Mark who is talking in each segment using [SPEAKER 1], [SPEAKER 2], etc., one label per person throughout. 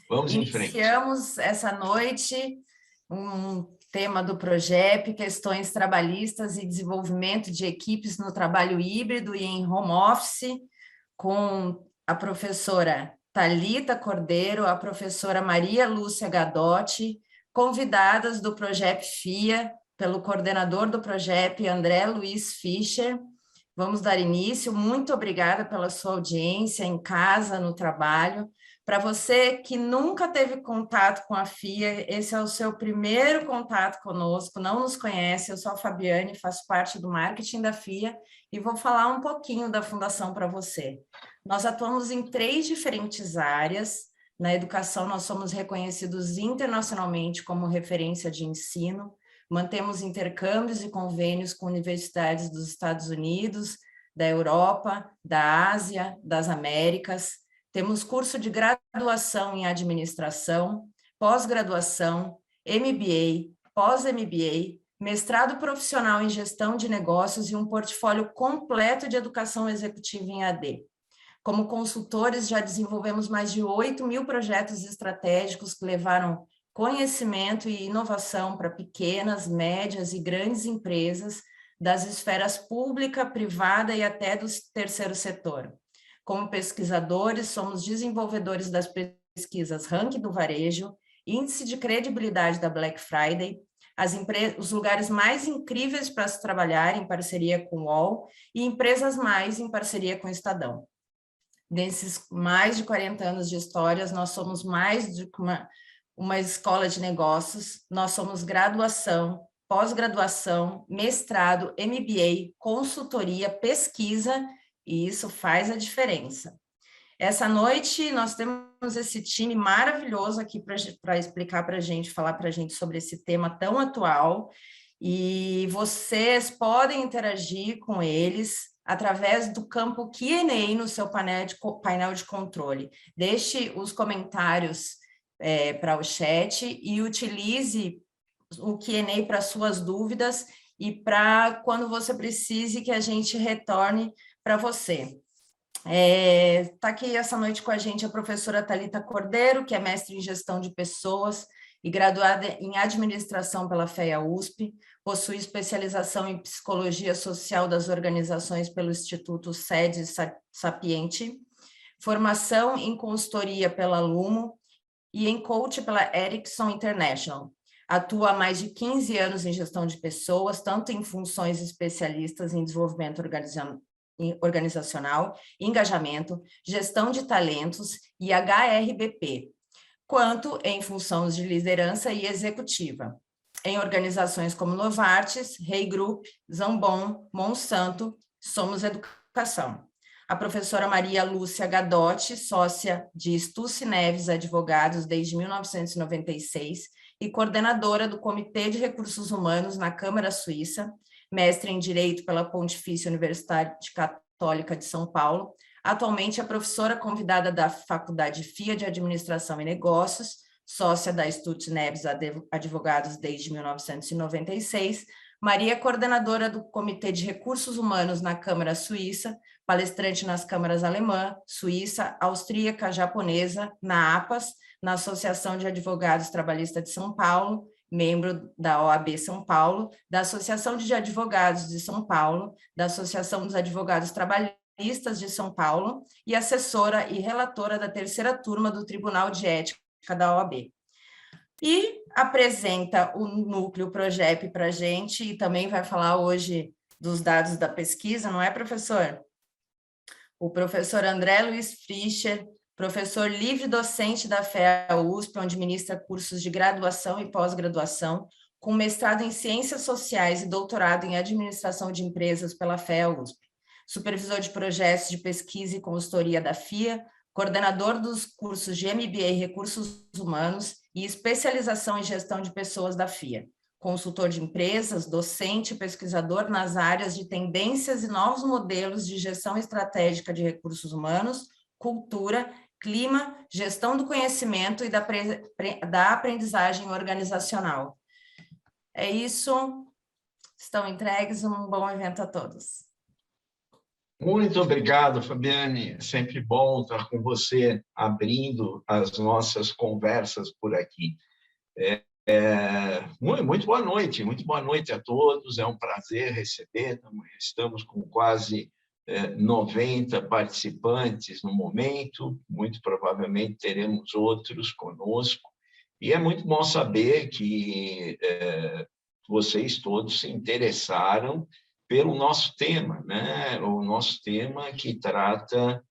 [SPEAKER 1] Vamos em frente.
[SPEAKER 2] Iniciamos essa noite um tema do PROGEP, questões trabalhistas e desenvolvimento de equipes no trabalho híbrido e em home office, com a professora Thalita Cordeiro, a professora Maria Lúcia Gadotti, convidadas do PROGEP FIA, pelo coordenador do PROGEP, André Luiz Fischer. Vamos dar início. Muito obrigada pela sua audiência em casa, no trabalho. Para você que nunca teve contato com a FIA, esse é o seu primeiro contato conosco, não nos conhece, eu sou a Fabiane, faço parte do marketing da FIA e vou falar um pouquinho da Fundação para você. Nós atuamos em 3 diferentes áreas. Na educação, nós somos reconhecidos internacionalmente como referência de ensino, mantemos intercâmbios e convênios com universidades dos Estados Unidos, da Europa, da Ásia, das Américas. Temos curso de graduação em administração, pós-graduação, MBA, pós-MBA, mestrado profissional em gestão de negócios e um portfólio completo de educação executiva em AD. Como consultores, já desenvolvemos mais de 8.000 projetos estratégicos que levaram conhecimento e inovação para pequenas, médias e grandes empresas das esferas pública, privada e até do terceiro setor. Como pesquisadores, somos desenvolvedores das pesquisas Ranking do Varejo, Índice de Credibilidade da Black Friday, os lugares mais incríveis para se trabalhar em parceria com o UOL e Empresas Mais em parceria com o Estadão. Nesses mais de 40 anos de histórias, nós somos mais de uma escola de negócios, nós somos graduação, pós-graduação, mestrado, MBA, consultoria, pesquisa, e isso faz a diferença. Essa noite nós temos esse time maravilhoso aqui para explicar para a gente, falar para a gente sobre esse tema tão atual, e vocês podem interagir com eles através do campo Q&A no seu painel de controle. Deixe os comentários para o chat e utilize o Q&A para suas dúvidas e para quando você precise que a gente retorne para você. Está aqui essa noite com a gente a professora Thalita Cordeiro, que é mestre em gestão de pessoas e graduada em administração pela FEA-USP, possui especialização em psicologia social das organizações pelo Instituto Sede Sapiente, formação em consultoria pela Lumo e em coach pela Ericsson International. Atua há mais de 15 anos em gestão de pessoas, tanto em funções especialistas em desenvolvimento organizacional, engajamento, gestão de talentos e HRBP, quanto em funções de liderança e executiva, em organizações como Novartis, Rei Group, Zambon, Monsanto, Somos Educação. A professora Maria Lúcia Gadotti, sócia de Stucci Neves Advogados desde 1996 e coordenadora do Comitê de Recursos Humanos na Câmara Suíça, mestre em Direito pela Pontifícia Universidade Católica de São Paulo, atualmente é professora convidada da Faculdade FIA de Administração e Negócios, sócia da Stucci Neves Advogados desde 1996, Maria é coordenadora do Comitê de Recursos Humanos na Câmara Suíça, palestrante nas câmaras alemã, suíça, austríaca, japonesa, na APAS, na Associação de Advogados Trabalhistas de São Paulo, membro da OAB São Paulo, da Associação de Advogados de São Paulo, da Associação dos Advogados Trabalhistas de São Paulo e assessora e relatora da 3ª turma do Tribunal de Ética da OAB. E apresenta o núcleo PROGEP para a gente e também vai falar hoje dos dados da pesquisa, não é, professor? O professor André Luiz Fischer, professor livre-docente da FEA-USP, onde ministra cursos de graduação e pós-graduação, com mestrado em Ciências Sociais e doutorado em Administração de Empresas pela FEA-USP. Supervisor de projetos de pesquisa e consultoria da FIA, coordenador dos cursos de MBA em Recursos Humanos e especialização em Gestão de Pessoas da FIA. Consultor de empresas, docente e pesquisador nas áreas de tendências e novos modelos de gestão estratégica de recursos humanos, cultura, clima, gestão do conhecimento e da aprendizagem organizacional. É isso. Estão entregues. Um bom evento a todos.
[SPEAKER 1] Muito obrigado, Fabiane. É sempre bom estar com você, abrindo as nossas conversas por aqui. Muito boa noite a todos. É um prazer receber. Estamos com quase 90 participantes no momento, muito provavelmente teremos outros conosco. E é muito bom saber que vocês todos se interessaram pelo nosso tema, né? O nosso tema que trata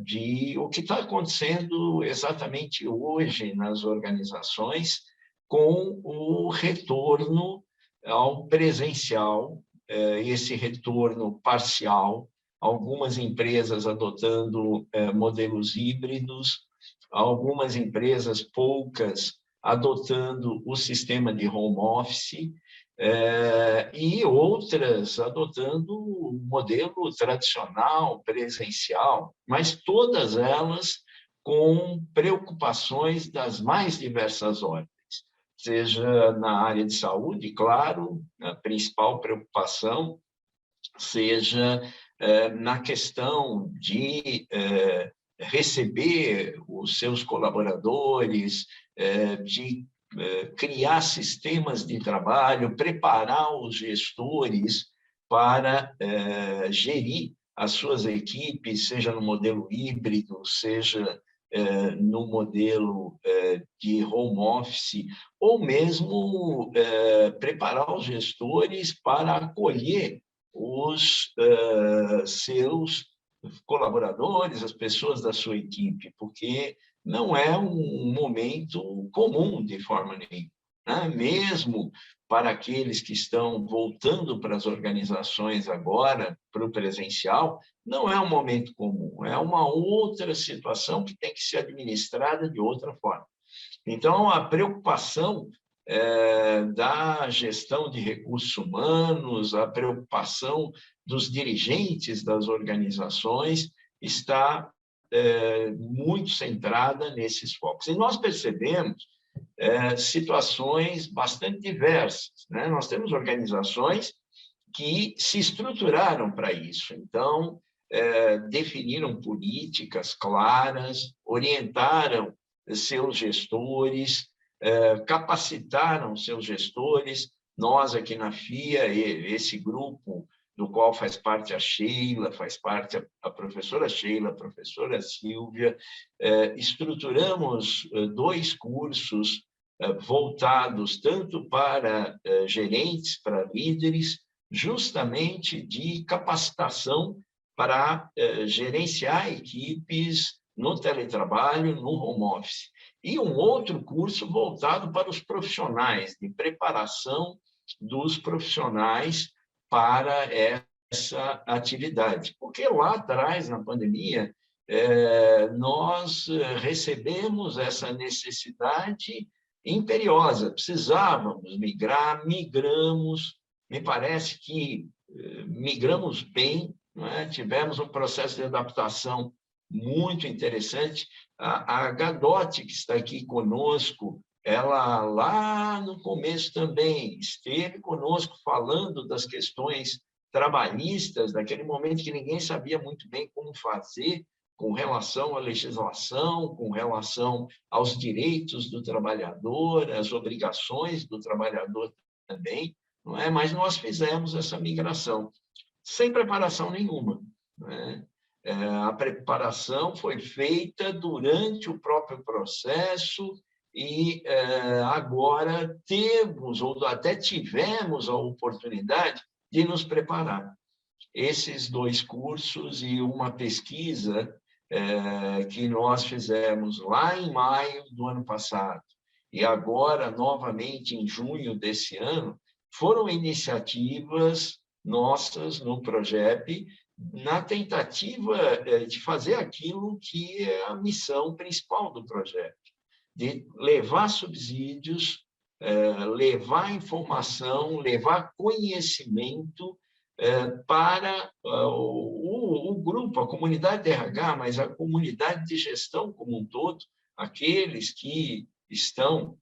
[SPEAKER 1] de o que está acontecendo exatamente hoje nas organizações com o retorno ao presencial, esse retorno parcial, algumas empresas adotando modelos híbridos, algumas empresas, poucas, adotando o sistema de home office, e outras adotando o modelo tradicional, presencial, mas todas elas com preocupações das mais diversas ordens, seja na área de saúde, claro, a principal preocupação, seja na questão de receber os seus colaboradores, de criar sistemas de trabalho, preparar os gestores para gerir as suas equipes, seja no modelo híbrido, seja no modelo de home office, ou mesmo preparar os gestores para acolher os seus colaboradores, as pessoas da sua equipe, porque não é um momento comum de forma nenhuma, né? Mesmo para aqueles que estão voltando para as organizações agora, para o presencial, não é um momento comum, é uma outra situação que tem que ser administrada de outra forma. Então, a preocupação da gestão de recursos humanos, a preocupação dos dirigentes das organizações está muito centrada nesses focos. E nós percebemos situações bastante diversas, né? Nós temos organizações que se estruturaram para isso. Então, definiram políticas claras, orientaram seus gestores, capacitaram seus gestores. Nós, aqui na FIA, esse grupo do qual faz parte a Sheila, faz parte a professora Sheila, a professora Silvia, estruturamos 2 cursos voltados tanto para gerentes, para líderes, justamente de capacitação para gerenciar equipes no teletrabalho, no home office. E um outro curso voltado para os profissionais, de preparação dos profissionais para essa atividade. Porque lá atrás, na pandemia, nós recebemos essa necessidade imperiosa, precisávamos migrar, migramos, me parece que migramos bem, não é? Tivemos um processo de adaptação muito interessante. A Gadotti, que está aqui conosco, ela lá no começo também esteve conosco falando das questões trabalhistas, naquele momento que ninguém sabia muito bem como fazer com relação à legislação, com relação aos direitos do trabalhador, às obrigações do trabalhador também, não é? Mas nós fizemos essa migração sem preparação nenhuma, não é? A preparação foi feita durante o próprio processo e agora temos, ou até tivemos a oportunidade de nos preparar. Esses 2 cursos e uma pesquisa que nós fizemos lá em maio do ano passado e agora, novamente, em junho desse ano, foram iniciativas nossas no Progep, na tentativa de fazer aquilo que é a missão principal do projeto, de levar subsídios, levar informação, levar conhecimento para o grupo, a comunidade de RH, mas a comunidade de gestão como um todo, aqueles que estão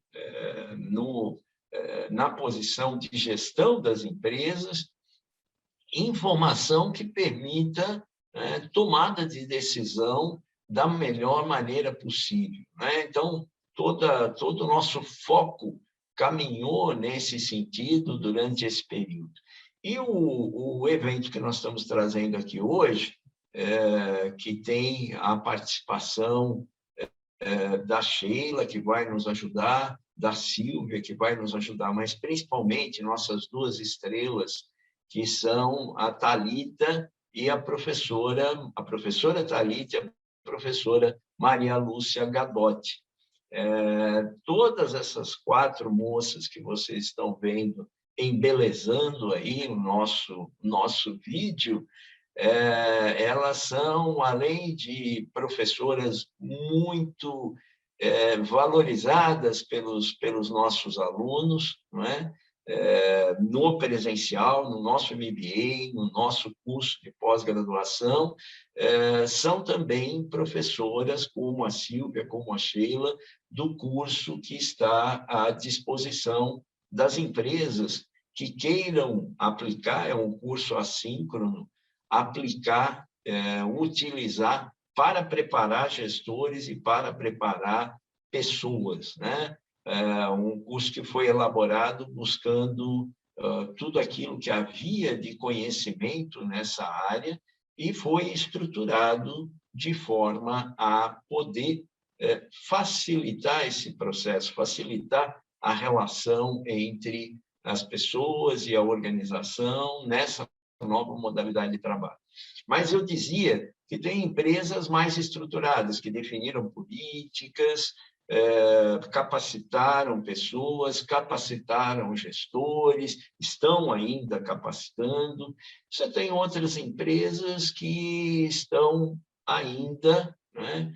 [SPEAKER 1] na posição de gestão das empresas informação que permita tomada de decisão da melhor maneira possível, né? Então, todo o nosso foco caminhou nesse sentido durante esse período. E o evento que nós estamos trazendo aqui hoje, que tem a participação da Sheila, que vai nos ajudar, da Silvia, que vai nos ajudar, mas principalmente nossas duas estrelas, que são a Thalita e a professora Thalita e a professora Maria Lúcia Gadotti. Todas essas 4 moças que vocês estão vendo, embelezando aí o nosso vídeo, elas são, além de professoras muito valorizadas pelos nossos alunos, não é? No presencial, no nosso MBA, no nosso curso de pós-graduação, são também professoras, como a Silvia, como a Sheila, do curso que está à disposição das empresas que queiram aplicar, é um curso assíncrono, aplicar, utilizar para preparar gestores e para preparar pessoas, né? Um curso que foi elaborado buscando tudo aquilo que havia de conhecimento nessa área e foi estruturado de forma a poder facilitar esse processo, facilitar a relação entre as pessoas e a organização nessa nova modalidade de trabalho. Mas eu dizia que tem empresas mais estruturadas, que definiram políticas, capacitaram pessoas, capacitaram gestores, estão ainda capacitando. Você tem outras empresas que estão ainda, né,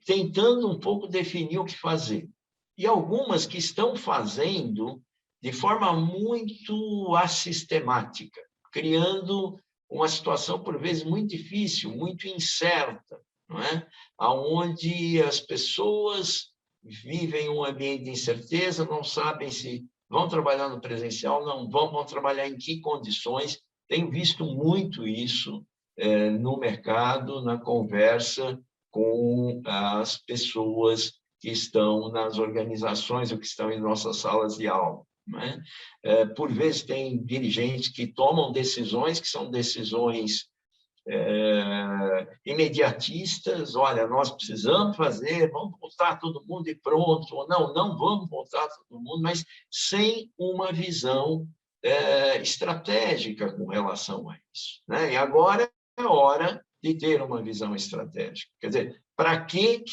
[SPEAKER 1] tentando um pouco definir o que fazer. E algumas que estão fazendo de forma muito assistemática, criando uma situação, por vezes, muito difícil, muito incerta, não é? Onde as pessoas vivem um ambiente de incerteza, não sabem se vão trabalhar no presencial, não vão trabalhar em que condições. Tenho visto muito isso no mercado, na conversa com as pessoas que estão nas organizações ou que estão em nossas salas de aula. Né? Por vezes, tem dirigentes que tomam decisões que são decisões imediatistas. Olha, nós precisamos fazer, vamos voltar todo mundo e pronto, ou não vamos voltar todo mundo, mas sem uma visão estratégica com relação a isso. Né? E agora é hora de ter uma visão estratégica. Quer dizer, para que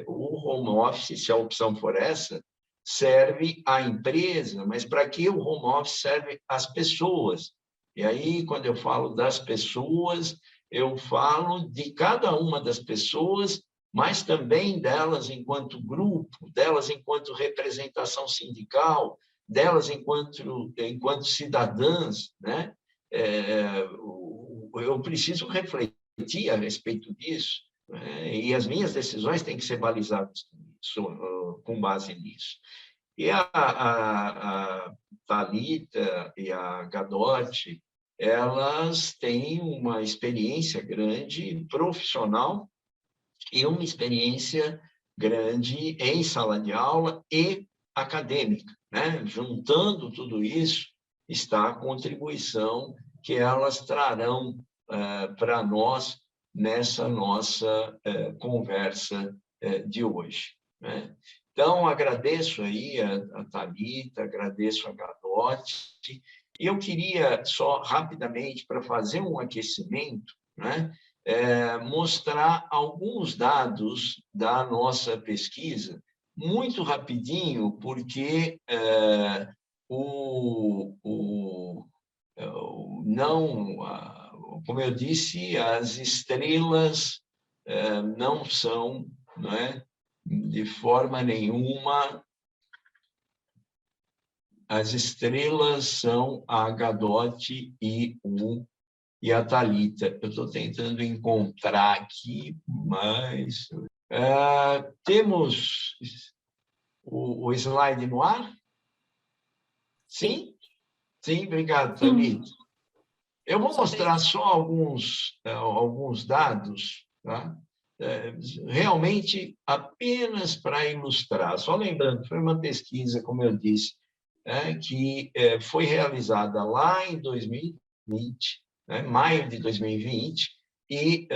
[SPEAKER 1] o home office, se a opção for essa, serve à empresa, mas para que o home office serve às pessoas? E aí, quando eu falo das pessoas, eu falo de cada uma das pessoas, mas também delas enquanto grupo, delas enquanto representação sindical, delas enquanto cidadãs, né? Eu preciso refletir a respeito disso, né? E as minhas decisões têm que ser balizadas com base nisso. E a Thalita e a Gadotti, elas têm uma experiência grande profissional e uma experiência grande em sala de aula e acadêmica, né? Juntando tudo isso, está a contribuição que elas trarão para nós nessa nossa conversa de hoje, né? Então, agradeço aí a Thalita, agradeço a Gadotti, e eu queria só rapidamente, para fazer um aquecimento, né, mostrar alguns dados da nossa pesquisa, muito rapidinho, porque como eu disse, as estrelas não são, não é, de forma nenhuma, as estrelas são a Gadotti e a Thalita. Eu estou tentando encontrar aqui, mas... temos o slide no ar? Sim? Sim, obrigado, Thalita. Eu vou mostrar só alguns dados, tá? Realmente apenas para ilustrar. Só lembrando, foi uma pesquisa, como eu disse, que foi realizada lá em 2020, maio de 2020, e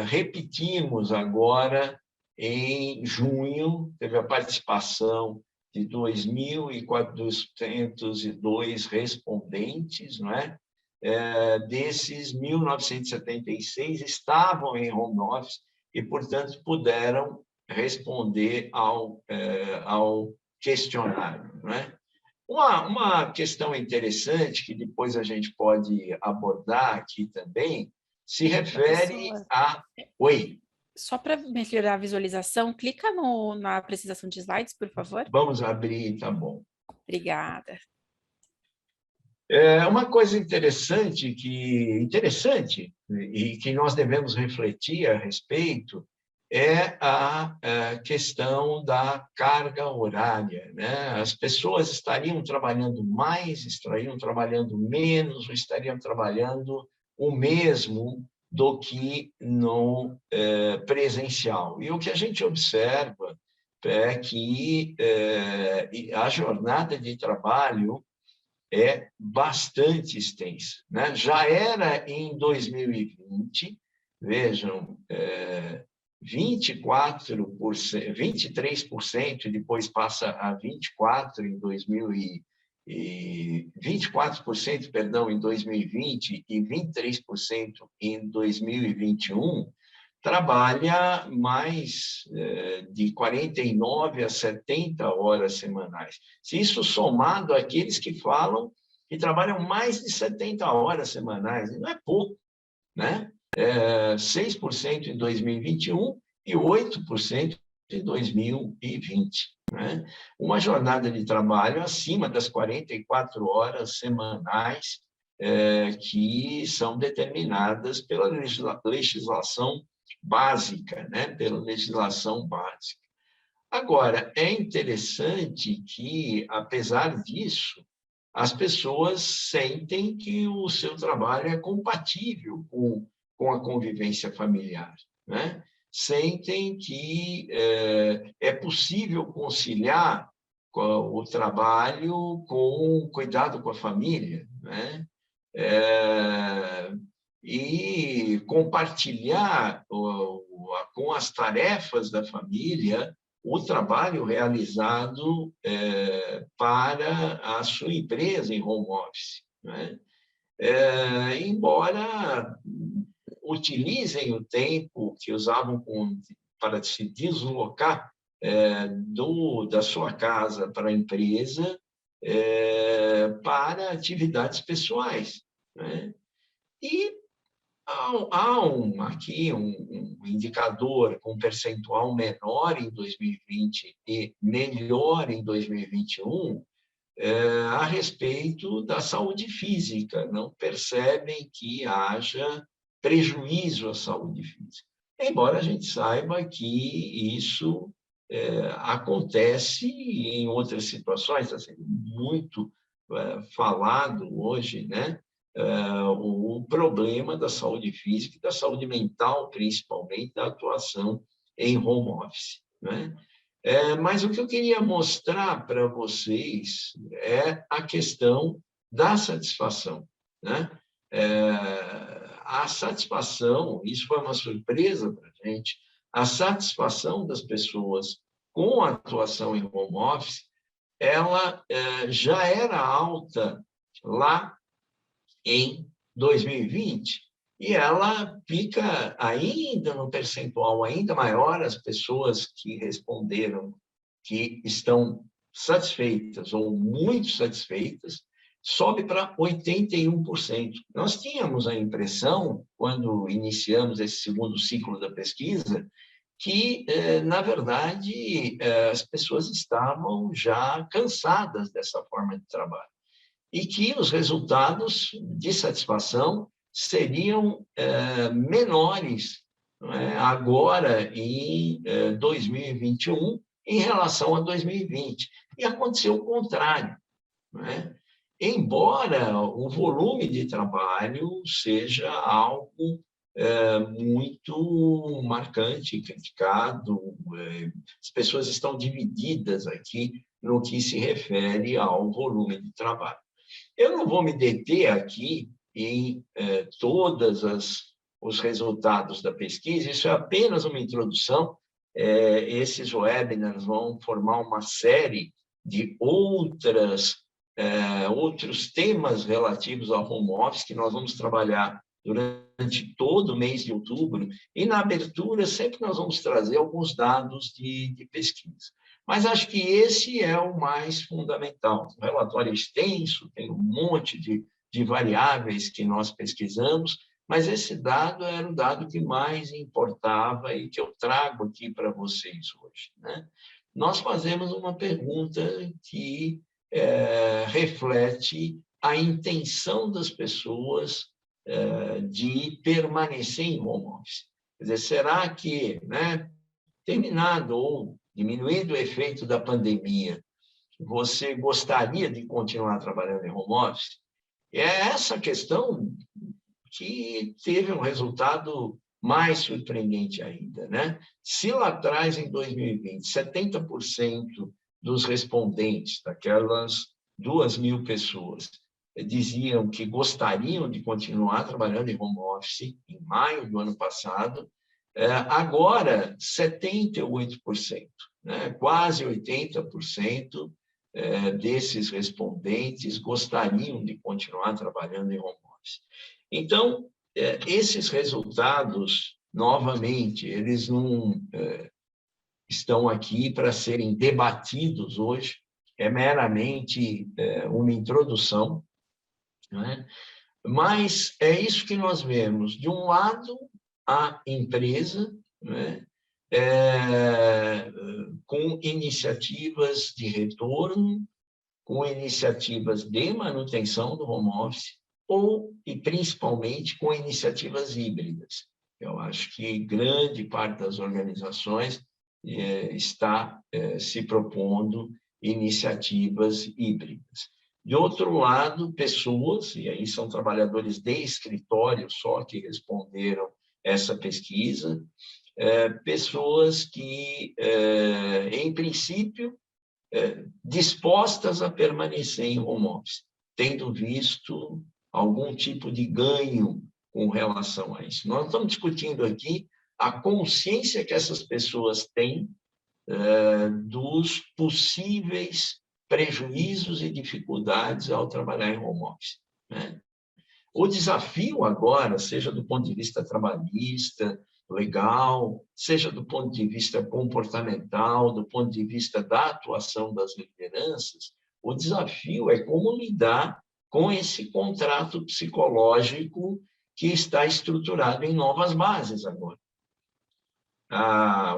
[SPEAKER 1] repetimos agora em junho, teve a participação de 2.402 respondentes, não é? Desses 1.976 estavam em home office e, portanto, puderam responder ao questionário, não é? Uma questão interessante que depois a gente pode abordar aqui também se refere a... Oi?
[SPEAKER 3] Só para melhorar a visualização, clica na apresentação de slides, por favor.
[SPEAKER 1] Vamos abrir, tá bom.
[SPEAKER 3] Obrigada.
[SPEAKER 1] Uma coisa interessante e que nós devemos refletir a respeito é a questão da carga horária, né? As pessoas estariam trabalhando mais, estariam trabalhando menos, ou estariam trabalhando o mesmo do que no presencial. E o que a gente observa é que a jornada de trabalho é bastante extensa, né? Já era em 2020, vejam, 24%, 23%, depois passa a 24% em 24%, perdão, em 2020 e 23% em 2021, trabalha mais de 49 a 70 horas semanais. Se isso somado àqueles que falam que trabalham mais de 70 horas semanais, não é pouco, né? 6% em 2021 e 8% em 2020. Né? Uma jornada de trabalho acima das 44 horas semanais que são determinadas pela legislação básica, né? Pela legislação básica. Agora, é interessante que, apesar disso, as pessoas sentem que o seu trabalho é compatível com a convivência familiar, né? Sentem que é possível conciliar o trabalho com o cuidado com a família, né? E compartilhar com as tarefas da família o trabalho realizado para a sua empresa em home office, né? Embora utilizem o tempo que usavam para se deslocar da sua casa para a empresa para atividades pessoais, né? E há aqui um indicador com percentual menor em 2020 e melhor em 2021 a respeito da saúde física. Não percebem que haja prejuízo à saúde física. Embora a gente saiba que isso acontece em outras situações, está sendo muito falado hoje, né? O problema da saúde física e da saúde mental, principalmente, da atuação em home office, né? Mas o que eu queria mostrar para vocês é a questão da satisfação, né? A satisfação, isso foi uma surpresa para a gente, a satisfação das pessoas com a atuação em home office, ela já era alta lá em 2020, e ela fica ainda no percentual ainda maior, as pessoas que responderam que estão satisfeitas ou muito satisfeitas, sobe para 81%. Nós tínhamos a impressão, quando iniciamos esse segundo ciclo da pesquisa, que, na verdade, as pessoas estavam já cansadas dessa forma de trabalho e que os resultados de satisfação seriam menores, não é? Agora, em 2021, em relação a 2020. E aconteceu o contrário, não é? embora o volume de trabalho seja algo muito marcante, criticado, as pessoas estão divididas aqui no que se refere ao volume de trabalho. Eu não vou me deter aqui em todos os resultados da pesquisa, isso é apenas uma introdução. Esses webinars vão formar uma série de outros temas relativos ao home office que nós vamos trabalhar durante todo o mês de outubro, e na abertura sempre nós vamos trazer alguns dados de pesquisa. Mas acho que esse é o mais fundamental. O relatório é extenso, tem um monte de variáveis que nós pesquisamos, mas esse dado era o dado que mais importava e que eu trago aqui para vocês hoje, né? Nós fazemos uma pergunta que reflete a intenção das pessoas de permanecer em home office. Quer dizer, será que, né, terminado ou diminuído o efeito da pandemia, você gostaria de continuar trabalhando em home office? É essa questão que teve um resultado mais surpreendente ainda, né? Se lá atrás, em 2020, 70% dos respondentes, daquelas 2.000 pessoas, diziam que gostariam de continuar trabalhando em home office em maio do ano passado, agora 78%, né? Quase 80% desses respondentes gostariam de continuar trabalhando em home office. Então, esses resultados, novamente, eles não estão aqui para serem debatidos hoje, é meramente uma introdução, né? Mas é isso que nós vemos. De um lado, a empresa, né, com iniciativas de retorno, com iniciativas de manutenção do home office, e principalmente com iniciativas híbridas. Eu acho que grande parte das organizações está se propondo iniciativas híbridas. De outro lado, pessoas, e aí são trabalhadores de escritório só que responderam essa pesquisa, pessoas que, em princípio, dispostas a permanecer em home office, tendo visto algum tipo de ganho com relação a isso. Nós estamos discutindo aqui a consciência que essas pessoas têm dos possíveis prejuízos e dificuldades ao trabalhar em home office, né? O desafio agora, seja do ponto de vista trabalhista, legal, seja do ponto de vista comportamental, do ponto de vista da atuação das lideranças, o desafio é como lidar com esse contrato psicológico que está estruturado em novas bases agora.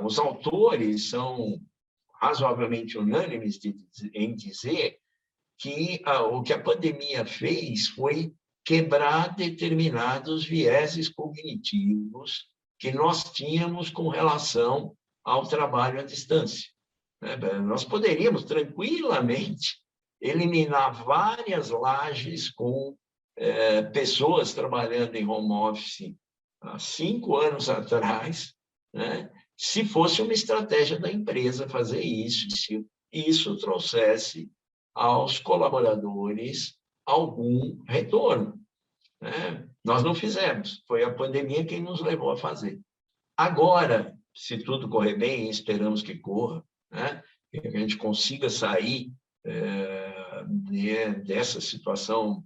[SPEAKER 1] Os autores são razoavelmente unânimes em dizer que o que a pandemia fez foi quebrar determinados vieses cognitivos que nós tínhamos com relação ao trabalho à distância. Nós poderíamos tranquilamente eliminar várias lajes com pessoas trabalhando em home office há 5 anos atrás, né? Se fosse uma estratégia da empresa fazer isso, se isso trouxesse aos colaboradores algum retorno, né? Nós não fizemos, foi a pandemia quem nos levou a fazer. Agora, se tudo correr bem, esperamos que corra, né? Que a gente consiga sair dessa situação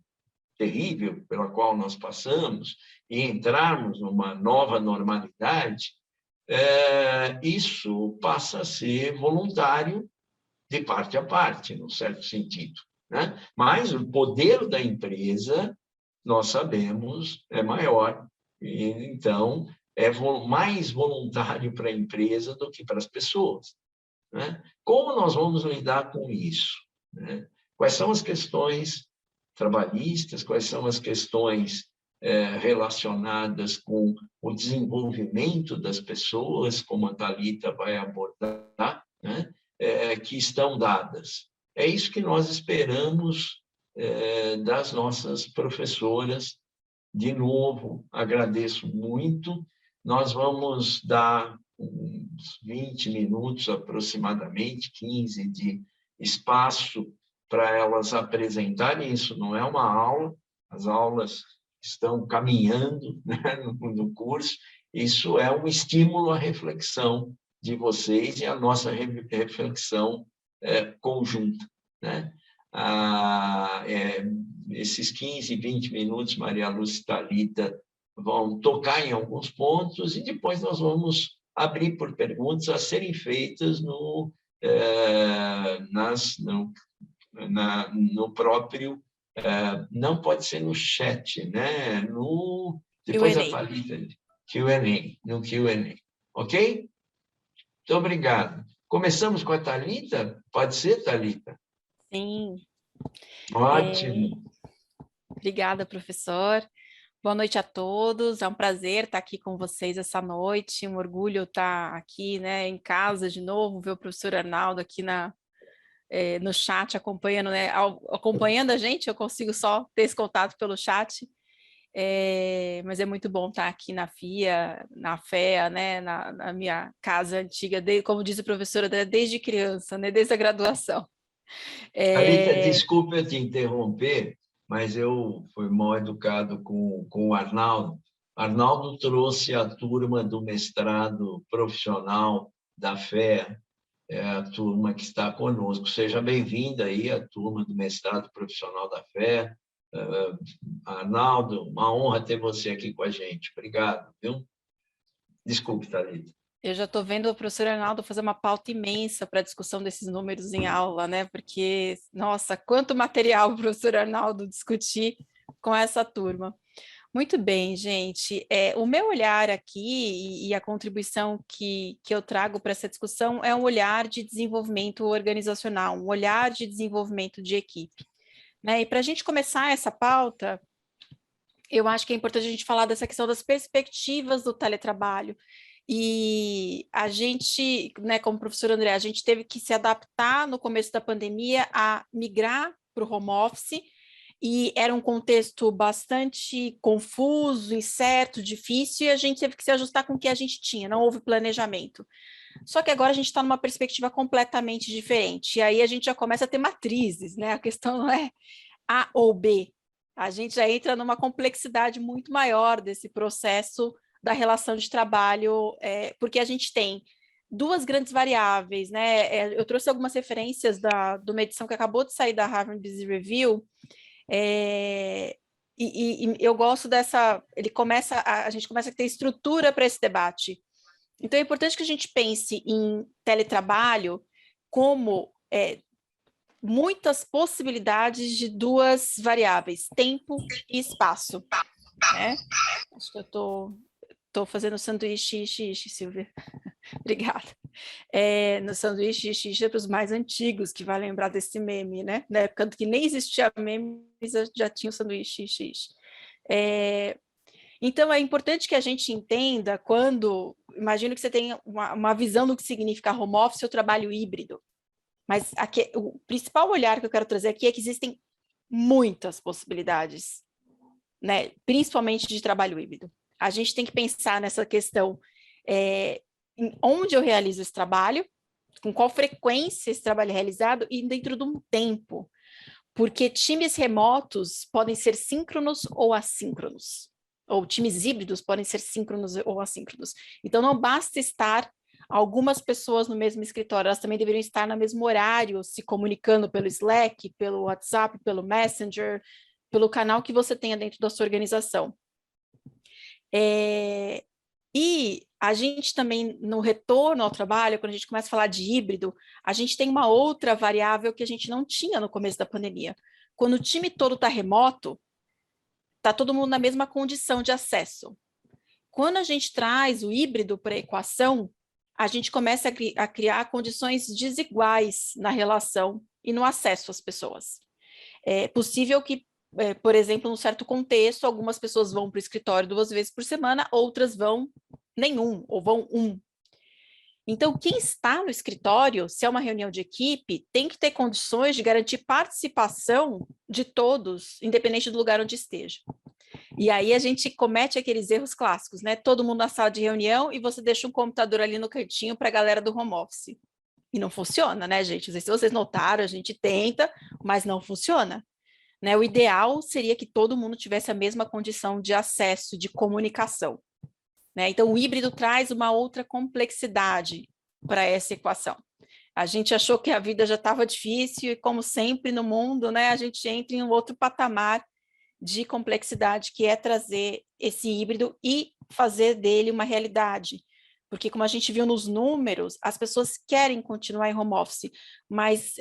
[SPEAKER 1] terrível pela qual nós passamos e entrarmos numa nova normalidade, isso passa a ser voluntário de parte a parte, num certo sentido, né? Mas o poder da empresa, nós sabemos, é maior, e então é mais voluntário para a empresa do que para as pessoas, né? Como nós vamos lidar com isso, né? Quais são as questões trabalhistas, quais são as questões relacionadas com o desenvolvimento das pessoas, como a Thalita vai abordar, né? Que estão dadas. É isso que nós esperamos das nossas professoras. De novo, agradeço muito. Nós vamos dar uns 20 minutos, aproximadamente, 15 de espaço para elas apresentarem. Isso não é uma aula, as aulas estão caminhando, né, no curso. Isso é um estímulo à reflexão de vocês e a nossa reflexão conjunta, né? Esses 15, 20 minutos, Maria Lúcia e Thalita vão tocar em alguns pontos e depois nós vamos abrir por perguntas a serem feitas no próprio... não pode ser no chat, né? Depois a Thalita... no Q&A. Ok? Muito obrigado. Começamos com a Thalita? Pode ser, Thalita?
[SPEAKER 3] Sim.
[SPEAKER 1] Ótimo.
[SPEAKER 3] Obrigada, professor. Boa noite a todos. É um prazer estar aqui com vocês essa noite. Um orgulho estar aqui, né, em casa de novo, ver o professor Arnaldo aqui no chat acompanhando, né, acompanhando a gente. Eu consigo só ter esse contato pelo chat. Mas é muito bom estar aqui na FIA, na FEA, né, na minha casa antiga, como disse a professora, desde criança, né, desde a graduação.
[SPEAKER 1] Thalita, desculpe eu te interromper, mas eu fui mal educado com o Arnaldo. Arnaldo trouxe a turma do mestrado profissional da FEA, a turma que está conosco. Seja bem-vinda aí à turma do mestrado profissional da FEA. Arnaldo, uma honra ter você aqui com a gente. Obrigado, viu? Desculpe, Thalita.
[SPEAKER 3] Eu já estou vendo o professor Arnaldo fazer uma pauta imensa para a discussão desses números em aula, né? Porque, nossa, quanto material o professor Arnaldo discutir com essa turma. Muito bem, gente. O meu olhar aqui e a contribuição que eu trago para essa discussão é um olhar de desenvolvimento organizacional, um olhar de desenvolvimento de equipe, né? E para a gente começar essa pauta, eu acho que é importante a gente falar dessa questão das perspectivas do teletrabalho. E a gente, né, como professor André, a gente teve que se adaptar no começo da pandemia a migrar para o home office, e era um contexto bastante confuso, incerto, difícil, e a gente teve que se ajustar com o que a gente tinha, não houve planejamento. Só que agora a gente está numa perspectiva completamente diferente, e aí a gente já começa a ter matrizes, né? A questão não é A ou B, a gente já entra numa complexidade muito maior desse processo da relação de trabalho, porque a gente tem duas grandes variáveis, né? Eu trouxe algumas referências de uma edição que acabou de sair da Harvard Business Review, e eu gosto dessa... a gente começa a ter estrutura para esse debate. Então, é importante que a gente pense em teletrabalho como muitas possibilidades de duas variáveis, tempo e espaço, né? Acho que eu estou fazendo sanduíche xixi, Silvia. Obrigada. No sanduíche xixi é para os mais antigos, que vai lembrar desse meme, né? Na época que nem existia memes, já tinha o sanduíche xixi. Então, é importante que a gente entenda imagino que você tenha uma visão do que significa home office ou trabalho híbrido. Mas aqui, o principal olhar que eu quero trazer aqui é que existem muitas possibilidades, né? Principalmente de trabalho híbrido. A gente tem que pensar nessa questão, em onde eu realizo esse trabalho, com qual frequência esse trabalho é realizado e dentro de um tempo. Porque times remotos podem ser síncronos ou assíncronos, ou times híbridos podem ser síncronos ou assíncronos. Então, não basta estar algumas pessoas no mesmo escritório, elas também deveriam estar no mesmo horário, se comunicando pelo Slack, pelo WhatsApp, pelo Messenger, pelo canal que você tenha dentro da sua organização. E a gente também, no retorno ao trabalho, quando a gente começa a falar de híbrido, a gente tem uma outra variável que a gente não tinha no começo da pandemia. Quando o time todo está remoto, está todo mundo na mesma condição de acesso. Quando a gente traz o híbrido para a equação, a gente começa a criar condições desiguais na relação e no acesso às pessoas. É possível que, por exemplo, num certo contexto, algumas pessoas vão para o escritório 2 vezes por semana, outras vão nenhum, ou vão 1. Então, quem está no escritório, se é uma reunião de equipe, tem que ter condições de garantir participação de todos, independente do lugar onde esteja. E aí a gente comete aqueles erros clássicos, né? Todo mundo na sala de reunião e você deixa um computador ali no cantinho para a galera do home office. E não funciona, né, gente? Não sei se vocês notaram, a gente tenta, mas não funciona. Né? O ideal seria que todo mundo tivesse a mesma condição de acesso, de comunicação. Né? Então, o híbrido traz uma outra complexidade para essa equação. A gente achou que a vida já estava difícil e, como sempre no mundo, né, a gente entra em um outro patamar de complexidade, que é trazer esse híbrido e fazer dele uma realidade. Porque, como a gente viu nos números, as pessoas querem continuar em home office, mas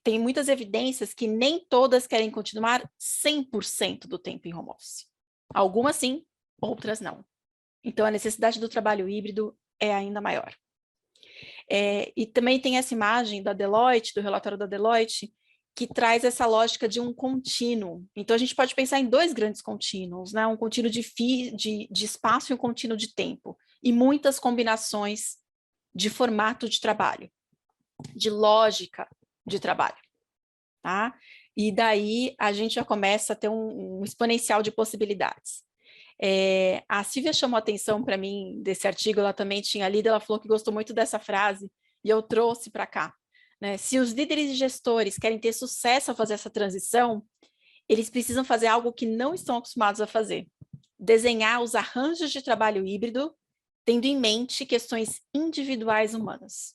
[SPEAKER 3] tem muitas evidências que nem todas querem continuar 100% do tempo em home office. Algumas sim, outras não. Então, a necessidade do trabalho híbrido é ainda maior. E também tem essa imagem da Deloitte, do relatório da Deloitte, que traz essa lógica de um contínuo. Então, a gente pode pensar em dois grandes contínuos, né? Um contínuo de espaço e um contínuo de tempo, e muitas combinações de formato de trabalho, de lógica de trabalho. Tá? E daí a gente já começa a ter um exponencial de possibilidades. A Silvia chamou a atenção para mim desse artigo, ela também tinha lido, ela falou que gostou muito dessa frase, e eu trouxe para cá. Né? Se os líderes e gestores querem ter sucesso ao fazer essa transição, eles precisam fazer algo que não estão acostumados a fazer. Desenhar os arranjos de trabalho híbrido, tendo em mente questões individuais humanas,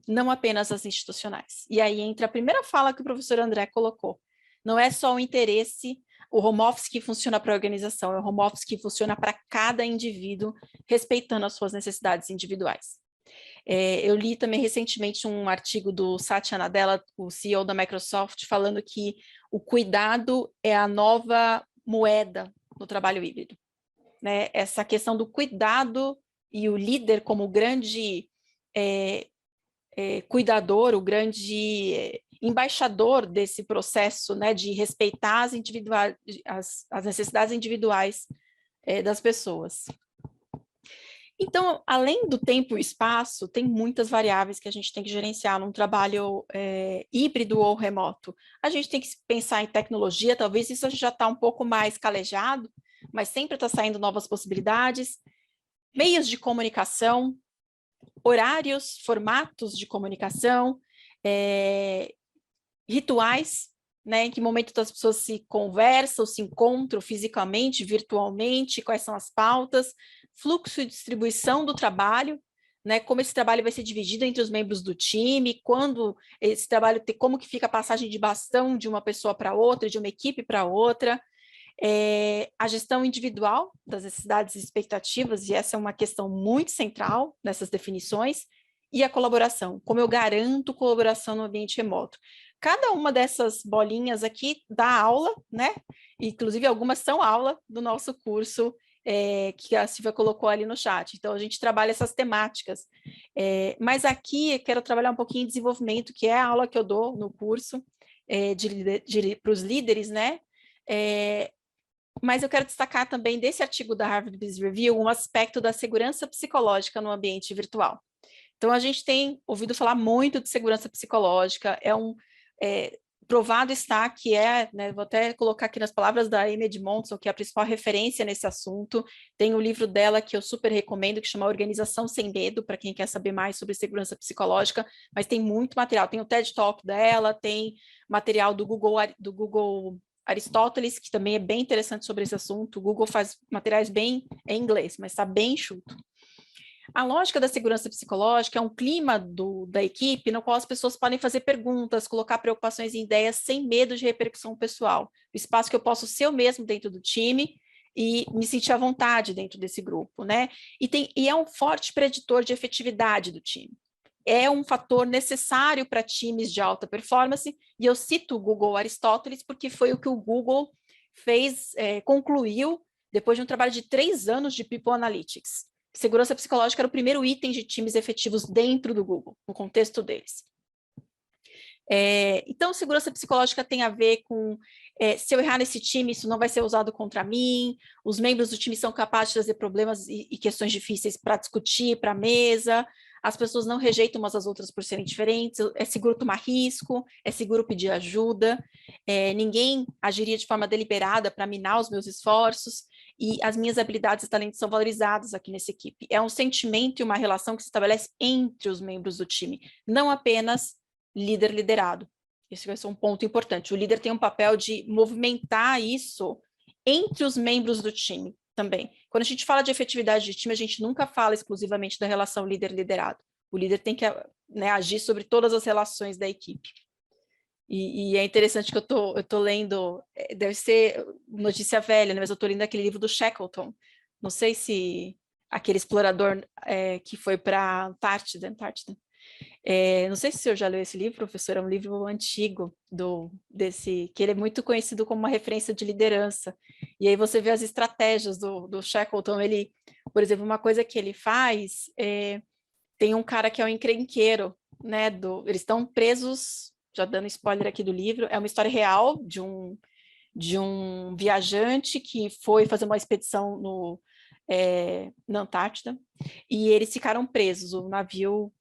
[SPEAKER 3] não apenas as institucionais. E aí entra a primeira fala que o professor André colocou. Não é só o interesse, o home office que funciona para a organização, é o home office que funciona para cada indivíduo, respeitando as suas necessidades individuais. Eu li também recentemente um artigo do Satya Nadella, o CEO da Microsoft, falando que o cuidado é a nova moeda no trabalho híbrido. Né? Essa questão do cuidado e o líder como grande cuidador, o grande embaixador desse processo, né, de respeitar as necessidades individuais das pessoas. Então, além do tempo e espaço, tem muitas variáveis que a gente tem que gerenciar num trabalho híbrido ou remoto. A gente tem que pensar em tecnologia, talvez isso a gente já está um pouco mais calejado, mas sempre está saindo novas possibilidades, meios de comunicação, horários, formatos de comunicação, rituais, né, em que momento as pessoas se conversam, se encontram fisicamente, virtualmente, quais são as pautas, fluxo e distribuição do trabalho, né, como esse trabalho vai ser dividido entre os membros do time, quando esse trabalho como que fica a passagem de bastão de uma pessoa para outra, de uma equipe para outra, a gestão individual das necessidades e expectativas, e essa é uma questão muito central nessas definições, e a colaboração, como eu garanto colaboração no ambiente remoto. Cada uma dessas bolinhas aqui dá aula, né? Inclusive algumas são aula do nosso curso que a Silvia colocou ali no chat. Então, a gente trabalha essas temáticas. Mas aqui eu quero trabalhar um pouquinho em desenvolvimento, que é a aula que eu dou no curso para os líderes, né? Mas eu quero destacar também desse artigo da Harvard Business Review um aspecto da segurança psicológica no ambiente virtual. Então, a gente tem ouvido falar muito de segurança psicológica, provado está que né, vou até colocar aqui nas palavras da Amy Edmondson, que é a principal referência nesse assunto, tem um livro dela que eu super recomendo, que chama Organização Sem Medo, para quem quer saber mais sobre segurança psicológica, mas tem muito material, tem o TED Talk dela, tem material do Google Aristóteles, que também é bem interessante sobre esse assunto. O Google faz materiais bem em inglês, mas está bem enxuto. A lógica da segurança psicológica é um clima da equipe no qual as pessoas podem fazer perguntas, colocar preocupações e ideias sem medo de repercussão pessoal. O espaço que eu posso ser eu mesmo dentro do time e me sentir à vontade dentro desse grupo, né? E é um forte preditor de efetividade do time. É um fator necessário para times de alta performance, e eu cito o Google Aristóteles porque foi o que o Google concluiu depois de um trabalho de 3 anos de People Analytics. Segurança psicológica era o primeiro item de times efetivos dentro do Google, no contexto deles. Então, segurança psicológica tem a ver com se eu errar nesse time, isso não vai ser usado contra mim, os membros do time são capazes de trazer problemas e questões difíceis para discutir, para a mesa, as pessoas não rejeitam umas às outras por serem diferentes, é seguro tomar risco, é seguro pedir ajuda, ninguém agiria de forma deliberada para minar os meus esforços, e as minhas habilidades e talentos são valorizados aqui nessa equipe. É um sentimento e uma relação que se estabelece entre os membros do time, não apenas líder-liderado. Esse vai ser um ponto importante. O líder tem um papel de movimentar isso entre os membros do time também. Quando a gente fala de efetividade de time, a gente nunca fala exclusivamente da relação líder-liderado. O líder tem que, né, agir sobre todas as relações da equipe. E é interessante que eu tô lendo, deve ser notícia velha, né, mas eu estou lendo aquele livro do Shackleton. Não sei se aquele explorador que foi para Antártida. Não sei se o senhor já leu esse livro, professor, é um livro antigo, que ele é muito conhecido como uma referência de liderança. E aí você vê as estratégias do Shackleton. Ele, por exemplo, uma coisa que ele faz, tem um cara que é um encrenqueiro, né? Eles estão presos, já dando spoiler aqui do livro, é uma história real de um viajante que foi fazer uma expedição na Antártida, e eles ficaram presos, o navio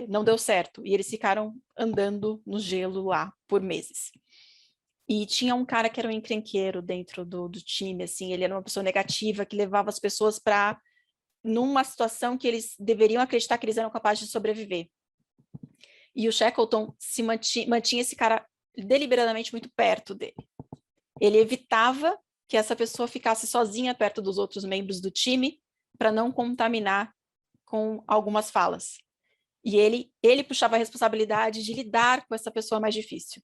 [SPEAKER 3] não deu certo, e eles ficaram andando no gelo lá por meses. E tinha um cara que era um encrenqueiro dentro do time, assim, ele era uma pessoa negativa, que levava as pessoas para numa situação que eles deveriam acreditar que eles eram capazes de sobreviver. E o Shackleton mantinha esse cara deliberadamente muito perto dele. Ele evitava que essa pessoa ficasse sozinha perto dos outros membros do time para não contaminar com algumas falas. E ele puxava a responsabilidade de lidar com essa pessoa mais difícil.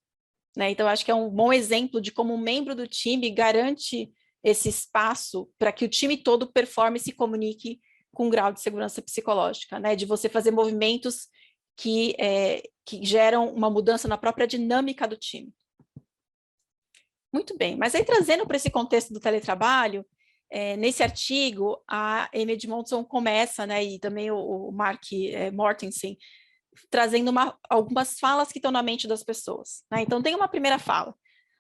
[SPEAKER 3] Né? Então, acho que é um bom exemplo de como um membro do time garante esse espaço para que o time todo performe e se comunique com um grau de segurança psicológica, né? De você fazer movimentos que geram uma mudança na própria dinâmica do time. Muito bem, mas aí trazendo para esse contexto do teletrabalho, nesse artigo, a Amy Edmondson começa, né, e também o Mark Mortensen, trazendo algumas falas que estão na mente das pessoas. Né? Então, tem uma primeira fala.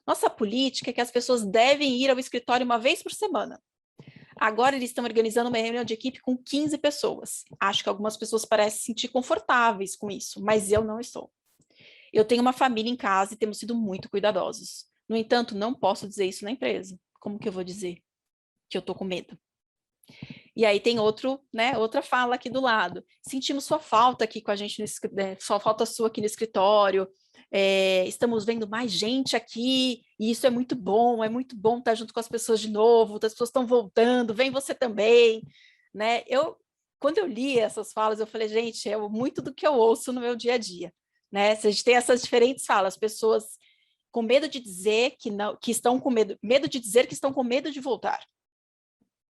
[SPEAKER 3] Nossa política é que as pessoas devem ir ao escritório uma vez por semana. Agora eles estão organizando uma reunião de equipe com 15 pessoas. Acho que algumas pessoas parecem se sentir confortáveis com isso, mas eu não estou. Eu tenho uma família em casa e temos sido muito cuidadosos. No entanto, não posso dizer isso na empresa. Como que eu vou dizer que eu estou com medo? E aí tem outra fala aqui do lado. Sentimos sua falta aqui com a gente, sua falta sua aqui no escritório. Estamos vendo mais gente aqui, e isso é muito bom estar junto com as pessoas de novo, as pessoas estão voltando, vem você também. Né? Quando eu li essas falas, eu falei, gente, é muito do que eu ouço no meu dia a dia. Né? Se a gente tem essas diferentes falas, pessoas com medo de dizer que estão com medo de dizer que estão com medo de voltar.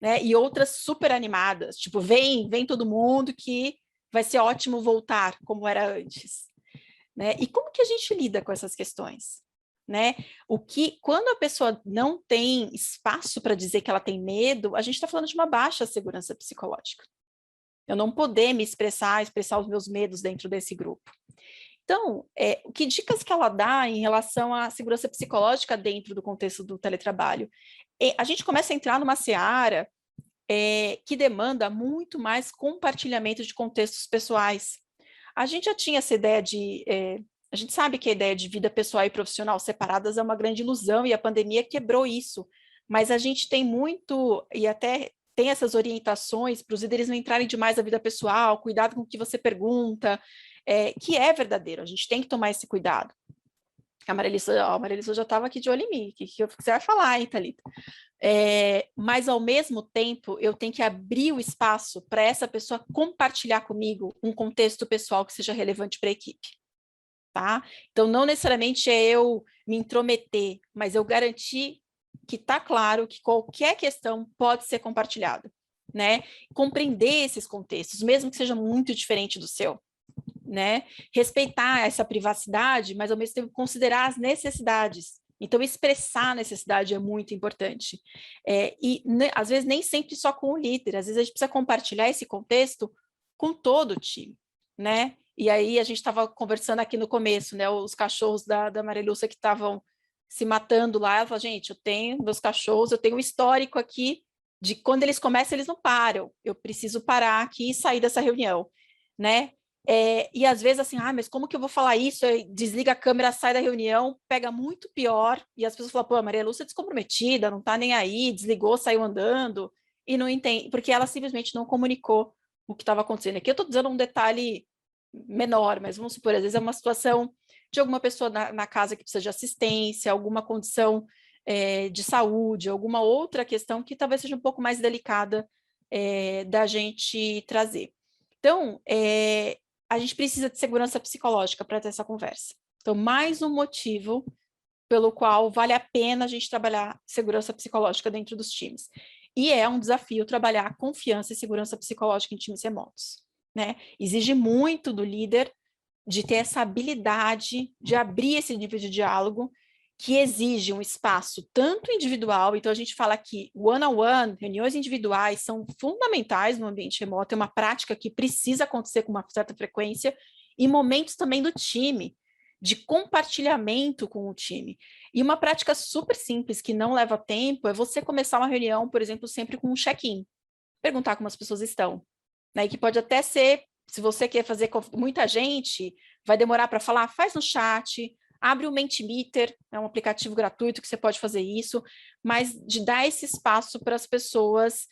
[SPEAKER 3] Né? E outras super animadas, tipo, vem todo mundo que vai ser ótimo voltar, como era antes. Né? E como que a gente lida com essas questões? Né? Quando a pessoa não tem espaço para dizer que ela tem medo, a gente está falando de uma baixa segurança psicológica. Eu não poder me expressar os meus medos dentro desse grupo. Então, que dicas que ela dá em relação à segurança psicológica dentro do contexto do teletrabalho? A gente começa a entrar numa seara que demanda muito mais compartilhamento de contextos pessoais. A gente já tinha essa ideia a gente sabe que a ideia de vida pessoal e profissional separadas é uma grande ilusão, e a pandemia quebrou isso, mas a gente tem muito, e até tem essas orientações para os líderes não entrarem demais na vida pessoal, cuidado com o que você pergunta, que é verdadeiro, a gente tem que tomar esse cuidado. A Marilisa já estava aqui de olho em mim, o que você vai falar, hein, Thalita? Mas, ao mesmo tempo, eu tenho que abrir o espaço para essa pessoa compartilhar comigo um contexto pessoal que seja relevante para a equipe. Tá? Então, não necessariamente é eu me intrometer, mas eu garantir que está claro que qualquer questão pode ser compartilhada. Né? Compreender esses contextos, mesmo que seja muito diferente do seu. Né? Respeitar essa privacidade, mas, ao mesmo tempo, considerar as necessidades. Então, expressar a necessidade é muito importante. Às vezes, nem sempre só com o líder. Às vezes, a gente precisa compartilhar esse contexto com todo o time, né? E aí, a gente estava conversando aqui no começo, né? Os cachorros da Marilúcia que estavam se matando lá. Ela falou, gente, eu tenho meus cachorros, eu tenho um histórico aqui de quando eles começam, eles não param. Eu preciso parar aqui e sair dessa reunião, né? E às vezes assim, mas como que eu vou falar isso? Aí desliga a câmera, sai da reunião, pega muito pior, e as pessoas falam, pô, a Maria Lúcia é descomprometida, não tá nem aí, desligou, saiu andando, e não entende, porque ela simplesmente não comunicou o que estava acontecendo. Aqui eu estou dizendo um detalhe menor, mas vamos supor, às vezes é uma situação de alguma pessoa na casa que precisa de assistência, alguma condição de saúde, alguma outra questão que talvez seja um pouco mais delicada da gente trazer. Então, a gente precisa de segurança psicológica para ter essa conversa. Então, mais um motivo pelo qual vale a pena a gente trabalhar segurança psicológica dentro dos times. E é um desafio trabalhar confiança e segurança psicológica em times remotos, né? Exige muito do líder de ter essa habilidade de abrir esse nível de diálogo, que exige um espaço tanto individual, então a gente fala que one-on-one, reuniões individuais, são fundamentais no ambiente remoto, é uma prática que precisa acontecer com uma certa frequência, e momentos também do time, de compartilhamento com o time. E uma prática super simples, que não leva tempo, é você começar uma reunião, por exemplo, sempre com um check-in, perguntar como as pessoas estão, né? E que pode até ser, se você quer fazer com muita gente, vai demorar para falar, faz no chat, abre o Mentimeter, é um aplicativo gratuito que você pode fazer isso, mas de dar esse espaço para as pessoas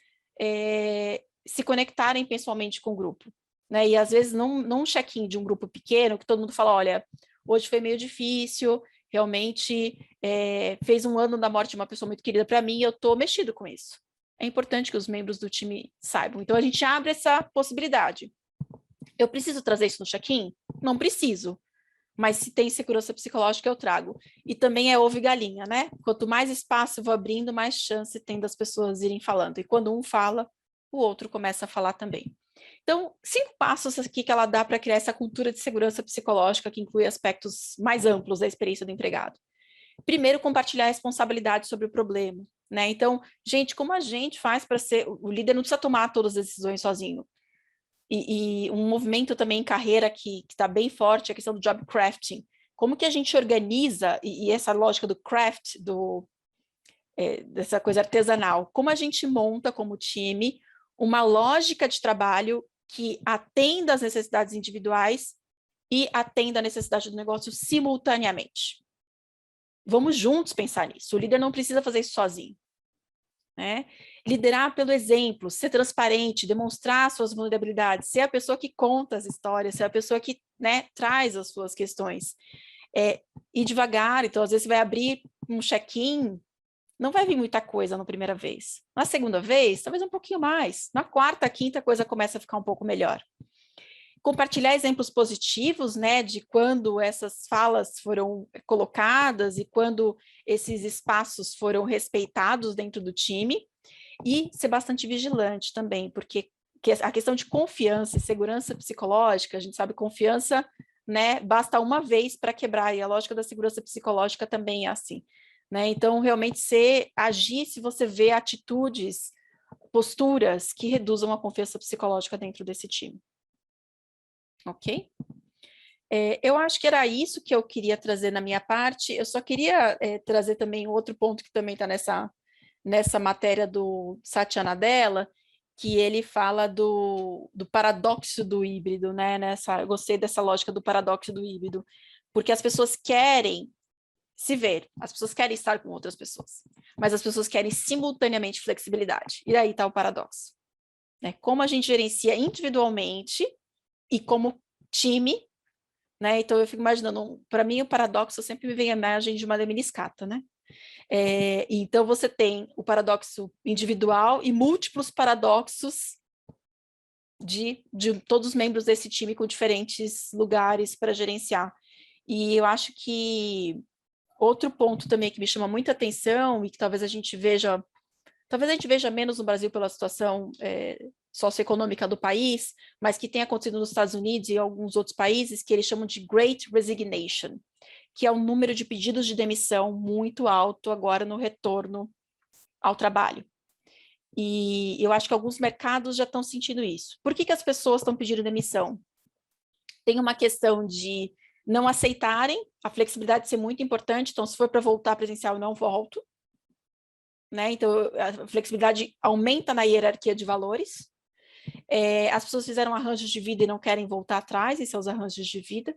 [SPEAKER 3] se conectarem pessoalmente com o grupo, né? E às vezes não um check-in de um grupo pequeno, que todo mundo fala, olha, hoje foi meio difícil, realmente fez 1 ano da morte de uma pessoa muito querida para mim, e eu estou mexido com isso. É importante que os membros do time saibam. Então, a gente abre essa possibilidade. Eu preciso trazer isso no check-in? Não preciso. Mas se tem segurança psicológica, eu trago. E também é ovo e galinha, né? Quanto mais espaço eu vou abrindo, mais chance tem das pessoas irem falando. E quando um fala, o outro começa a falar também. Então, 5 passos aqui que ela dá para criar essa cultura de segurança psicológica, que inclui aspectos mais amplos da experiência do empregado. Primeiro, compartilhar a responsabilidade sobre o problema, né? Então, gente, como a gente faz para ser... O líder não precisa tomar todas as decisões sozinho. E um movimento também em carreira que está bem forte é a questão do job crafting. Como que a gente organiza, e essa lógica do craft, dessa coisa artesanal, como a gente monta como time uma lógica de trabalho que atenda às necessidades individuais e atenda à necessidade do negócio simultaneamente. Vamos juntos pensar nisso. O líder não precisa fazer isso sozinho, né? Liderar pelo exemplo, ser transparente, demonstrar suas vulnerabilidades, ser a pessoa que conta as histórias, ser a pessoa que, né, traz as suas questões. Ir devagar, então às vezes você vai abrir um check-in, não vai vir muita coisa na primeira vez. Na segunda vez, talvez um pouquinho mais. Na quarta, quinta, a coisa começa a ficar um pouco melhor. Compartilhar exemplos positivos, né, de quando essas falas foram colocadas e quando esses espaços foram respeitados dentro do time, e ser bastante vigilante também, porque a questão de confiança e segurança psicológica, a gente sabe, confiança, né, basta uma vez para quebrar, e a lógica da segurança psicológica também é assim, né? Então, realmente agir se você vê atitudes, posturas que reduzam a confiança psicológica dentro desse time. Ok? Eu acho que era isso que eu queria trazer na minha parte. Eu só queria trazer também outro ponto que também está nessa matéria do Satya Nadella, que ele fala do paradoxo do híbrido, né? Eu gostei dessa lógica do paradoxo do híbrido, porque as pessoas querem se ver, as pessoas querem estar com outras pessoas, mas as pessoas querem simultaneamente flexibilidade. E aí está o paradoxo, né? Como a gente gerencia individualmente e como time, né? Então eu fico imaginando, para mim o paradoxo sempre me vem a imagem de uma lemniscata, né? Então você tem o paradoxo individual e múltiplos paradoxos de todos os membros desse time com diferentes lugares para gerenciar. E eu acho que outro ponto também que me chama muita atenção e que talvez a gente veja menos no Brasil pela situação socioeconômica do país, mas que tem acontecido nos Estados Unidos e em alguns outros países, que eles chamam de Great Resignation, que é um número de pedidos de demissão muito alto agora no retorno ao trabalho. E eu acho que alguns mercados já estão sentindo isso. Por que as pessoas estão pedindo demissão? Tem uma questão de não aceitarem, a flexibilidade ser muito importante, então se for para voltar presencial, eu não volto, né? Então a flexibilidade aumenta na hierarquia de valores. As pessoas fizeram arranjos de vida e não querem voltar atrás em seus arranjos de vida.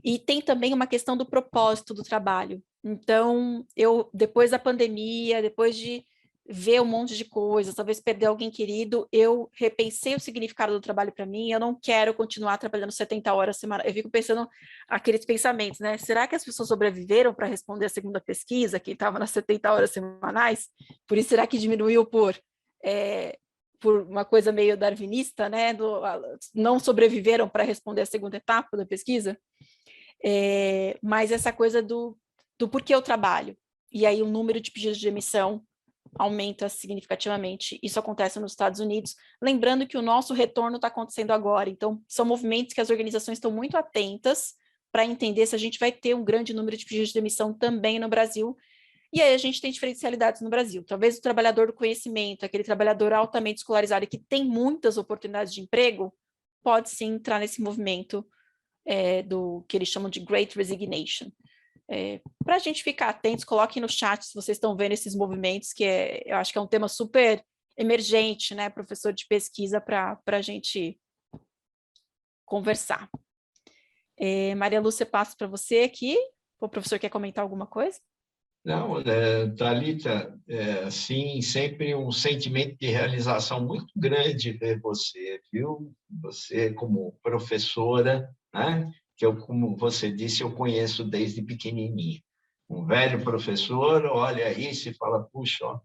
[SPEAKER 3] E tem também uma questão do propósito do trabalho. Então, depois da pandemia, depois de ver um monte de coisas, talvez perder alguém querido, eu repensei o significado do trabalho para mim. Eu não quero continuar trabalhando 70 horas semanais. Eu fico pensando aqueles pensamentos, né? Será que as pessoas sobreviveram para responder a segunda pesquisa, quem estava nas 70 horas semanais? Por isso, será que diminuiu por uma coisa meio darwinista, né? Não sobreviveram para responder a segunda etapa da pesquisa? Mas essa coisa do porquê eu trabalho. E aí o número de pedidos de demissão aumenta significativamente. Isso acontece nos Estados Unidos. Lembrando que o nosso retorno está acontecendo agora. Então, são movimentos que as organizações estão muito atentas para entender se a gente vai ter um grande número de pedidos de demissão também no Brasil. E aí a gente tem diferencialidades no Brasil. Talvez o trabalhador do conhecimento, aquele trabalhador altamente escolarizado que tem muitas oportunidades de emprego, pode sim entrar nesse movimento do que eles chamam de Great Resignation. Para a gente ficar atentos, coloquem no chat se vocês estão vendo esses movimentos, que eu acho que é um tema super emergente, né, professor de pesquisa, para a gente conversar. Maria Lúcia, passo para você aqui. O professor quer comentar alguma coisa?
[SPEAKER 1] Não, Thalita, sim, sempre um sentimento de realização muito grande ver você, viu? Você como professora, né? Que eu, como você disse, eu conheço desde pequenininho. Um velho professor olha isso e fala, puxa, ó,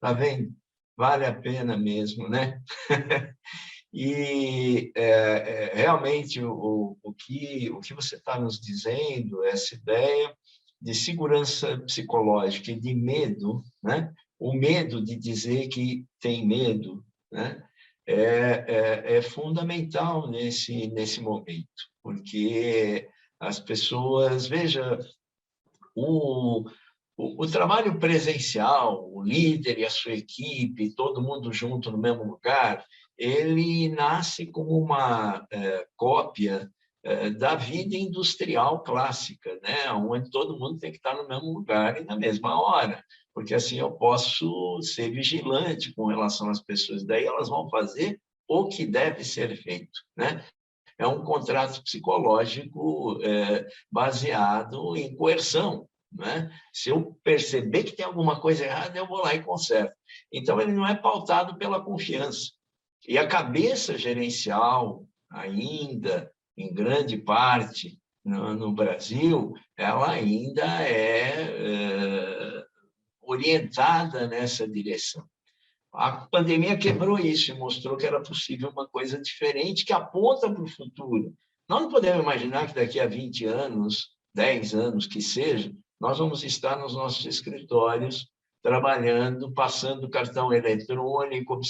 [SPEAKER 1] tá vendo? Vale a pena mesmo, né? E realmente o que você está nos dizendo, essa ideia de segurança psicológica e de medo, né? O medo de dizer que tem medo, né? É fundamental nesse momento, porque as pessoas, veja, o trabalho presencial, o líder e a sua equipe, todo mundo junto no mesmo lugar, ele nasce como uma cópia da vida industrial clássica, né? Onde todo mundo tem que estar no mesmo lugar e na mesma hora, porque assim eu posso ser vigilante com relação às pessoas, daí elas vão fazer o que deve ser feito, né? É um contrato psicológico baseado em coerção, né? Se eu perceber que tem alguma coisa errada, eu vou lá e conserto. Então, ele não é pautado pela confiança. E a cabeça gerencial, ainda, em grande parte, no Brasil, ela ainda é orientada nessa direção. A pandemia quebrou isso e mostrou que era possível uma coisa diferente que aponta para o futuro. Nós não podemos imaginar que daqui a 20 anos, 10 anos, que seja, nós vamos estar nos nossos escritórios trabalhando, passando cartão eletrônico,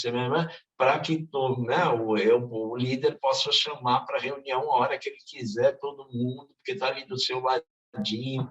[SPEAKER 1] para que o líder possa chamar para reunião a hora que ele quiser, todo mundo, porque está ali do seu ladinho.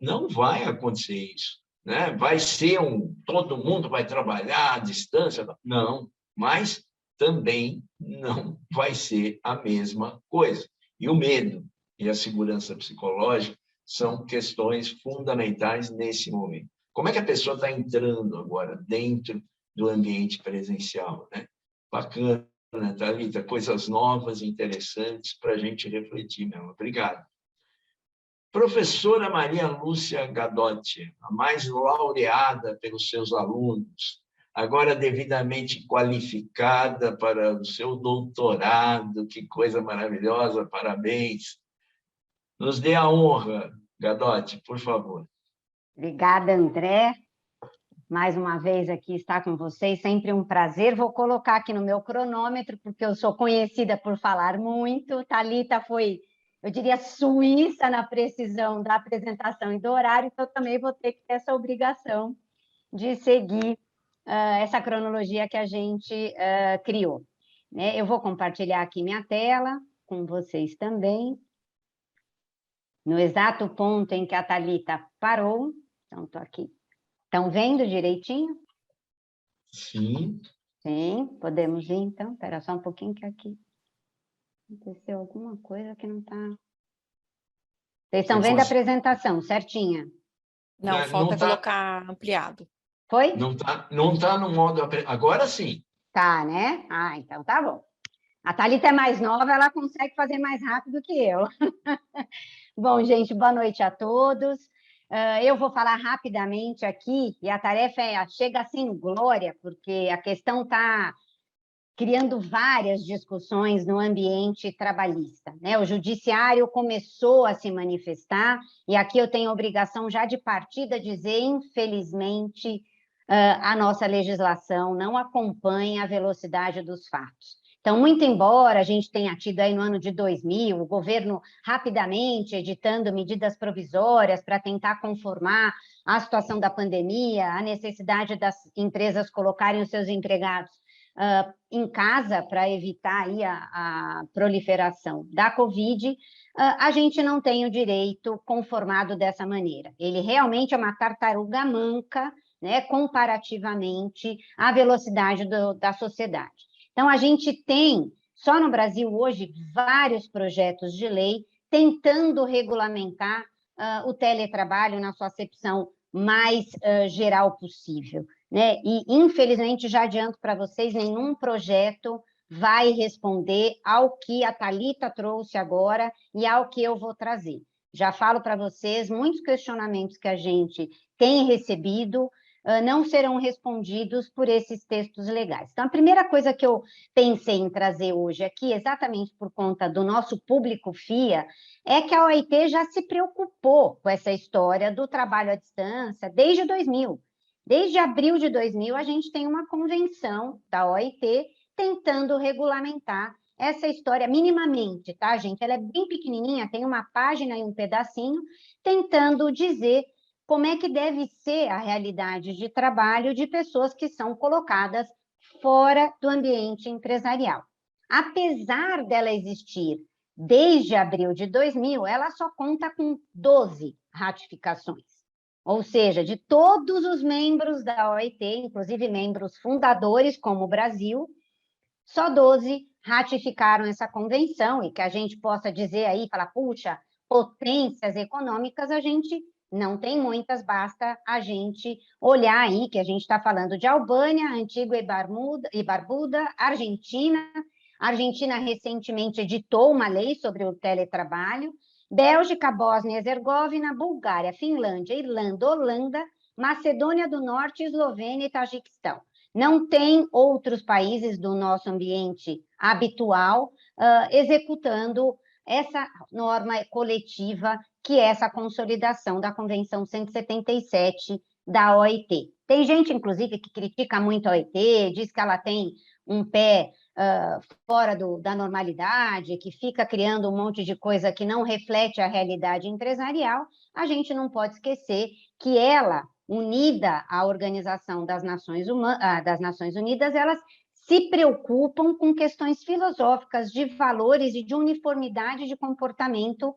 [SPEAKER 1] Não vai acontecer isso, né? Vai ser todo mundo vai trabalhar à distância? Não, mas também não vai ser a mesma coisa. E o medo e a segurança psicológica são questões fundamentais nesse momento. Como é que a pessoa está entrando agora dentro do ambiente presencial, né? Bacana, Thalita, coisas novas e interessantes para a gente refletir mesmo. Obrigado. Professora Maria Lúcia Gadotti, a mais laureada pelos seus alunos, agora devidamente qualificada para o seu doutorado, que coisa maravilhosa, parabéns. Nos dê a honra, Gadotti, por favor.
[SPEAKER 4] Obrigada, André. Mais uma vez aqui estar com vocês, sempre um prazer. Vou colocar aqui no meu cronômetro, porque eu sou conhecida por falar muito. Thalita foi, eu diria, suíça na precisão da apresentação e do horário, então eu também vou ter que ter essa obrigação de seguir essa cronologia que a gente criou. Né? Eu vou compartilhar aqui minha tela com vocês também. No exato ponto em que a Thalita parou, então estou aqui. Estão vendo direitinho?
[SPEAKER 1] Sim.
[SPEAKER 4] Sim, podemos ir, então. Espera só um pouquinho que aqui aconteceu alguma coisa que não está... Vocês estão vendo a apresentação, certinha?
[SPEAKER 3] Não, falta colocar ampliado.
[SPEAKER 4] Foi?
[SPEAKER 1] Não tá no modo... Agora sim.
[SPEAKER 4] Tá, né? Ah, então tá bom. A Thalita é mais nova, ela consegue fazer mais rápido que eu. Bom, gente, boa noite a todos. Eu vou falar rapidamente aqui, e a tarefa chega assim, glória, porque a questão está criando várias discussões no ambiente trabalhista, né? O judiciário começou a se manifestar, e aqui eu tenho a obrigação já de partida dizer, infelizmente, a nossa legislação não acompanha a velocidade dos fatos. Então, muito embora a gente tenha tido aí no ano de 2000, o governo rapidamente editando medidas provisórias para tentar conformar a situação da pandemia, a necessidade das empresas colocarem os seus empregados em casa para evitar aí a proliferação da Covid, a gente não tem o direito conformado dessa maneira. Ele realmente é uma tartaruga manca, né, comparativamente à velocidade da sociedade. Então, a gente tem, só no Brasil hoje, vários projetos de lei tentando regulamentar o teletrabalho na sua acepção mais geral possível, né? E, infelizmente, já adianto para vocês, nenhum projeto vai responder ao que a Thalita trouxe agora e ao que eu vou trazer. Já falo para vocês, muitos questionamentos que a gente tem recebido não serão respondidos por esses textos legais. Então, a primeira coisa que eu pensei em trazer hoje aqui, exatamente por conta do nosso público FIA, é que a OIT já se preocupou com essa história do trabalho à distância desde 2000. Desde abril de 2000, a gente tem uma convenção da OIT tentando regulamentar essa história minimamente, tá, gente? Ela é bem pequenininha, tem uma página e um pedacinho, tentando dizer como é que deve ser a realidade de trabalho de pessoas que são colocadas fora do ambiente empresarial. Apesar dela existir desde abril de 2000, ela só conta com 12 ratificações. Ou seja, de todos os membros da OIT, inclusive membros fundadores, como o Brasil, só 12 ratificaram essa convenção, e que a gente possa dizer aí, falar, puxa, potências econômicas, a gente não tem muitas, basta a gente olhar aí, que a gente está falando de Albânia, Antigua e Barbuda, Argentina. A Argentina recentemente editou uma lei sobre o teletrabalho, Bélgica, Bósnia e Herzegovina, Bulgária, Finlândia, Irlanda, Holanda, Macedônia do Norte, Eslovênia e Tajiquistão. Não tem outros países do nosso ambiente habitual executando essa norma coletiva, que é essa consolidação da Convenção 177 da OIT. Tem gente, inclusive, que critica muito a OIT, diz que ela tem um pé fora da normalidade, que fica criando um monte de coisa que não reflete a realidade empresarial. A gente não pode esquecer que ela, unida à Organização das Nações Unidas, elas se preocupam com questões filosóficas de valores e de uniformidade de comportamento